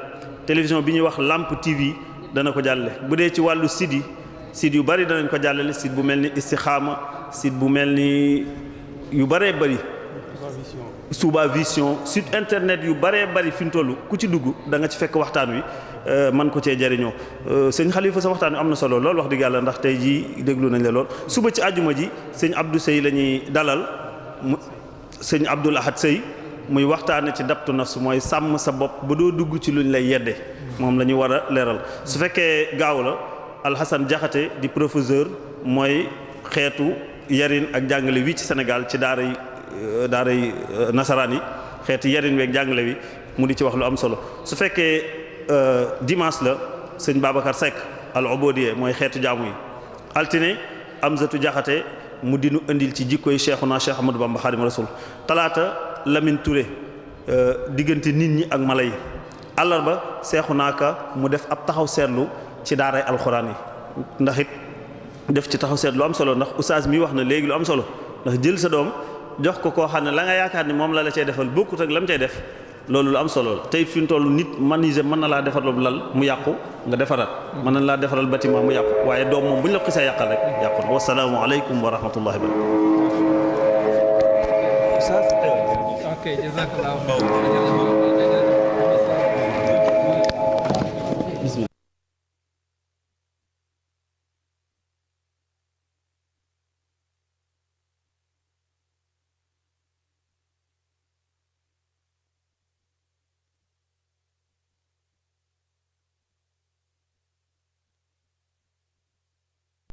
[SPEAKER 4] télévision bi ñuy wax Lamp TV dana ko jàllale bu dee ci wàllu site yu bari danañ ko jàllale site bu mel ni Istikhama site bu mel ni yu bëree bëri Touba Vision site internet yu bëree bëri fi mu toll ku ci dugg da nga ci fekk waxtaan wi man ko cee jariñoo sëñ Xalifa sa waxtaan wi am na solo lool wax dëgg yàlla ndax tey jii déglu nañ la lool suba ci àjjuma ji sëñ Abdou Sey la ñuy dalal sëñ Abdoul Ahad Sey muy waxtaane ci dabtu nafs mooy sàmm sa bopp ba doo dugg ci luñ lay yedde moom la ñu war a leeral su fekkee gaaw la Alxasan Jaxate di professeur mooy xeetu yarin ak jàngale wi ci Sénégal ci daara yi nasaraan yi xeetu yarin wi ak jàngale wi mu di ci wax lu am solo su fekkee dimanche la sëñ Babacar Seck al Obodiyé mooy xeetu jaamu yi altine Amzatu Jaxate mu dinu indil ci jikkoy Cheikhuna Cheikh Ahmadou Bamba Xaadimu Rasul talaata Lamine Touré diggante nit ñi ak mala yi àllarba Cheikhuna Ka mu def ab taxaw seetlu ci daaray alxuraan yi ndax it def ci taxaw seet lu am solo ndax oustaz mi wax na léegi lu am solo ndax jël sa doom jox ko koo xam ne la nga yaakaar ni moom la cay defal bokkut ak la mu cay def loolu lu am solo la tey fi mu toll nit maniser mën na laa defaral lal mu yàqu nga defaraat mën na laa defaral bâtiment mu yàqu waaye doom moom bu ñu la xisee yàqal rek yàqu na wasalaamu aleykum wa rahmatullahi wa barakatuh.
[SPEAKER 2] Ok, jazakallahu khairan.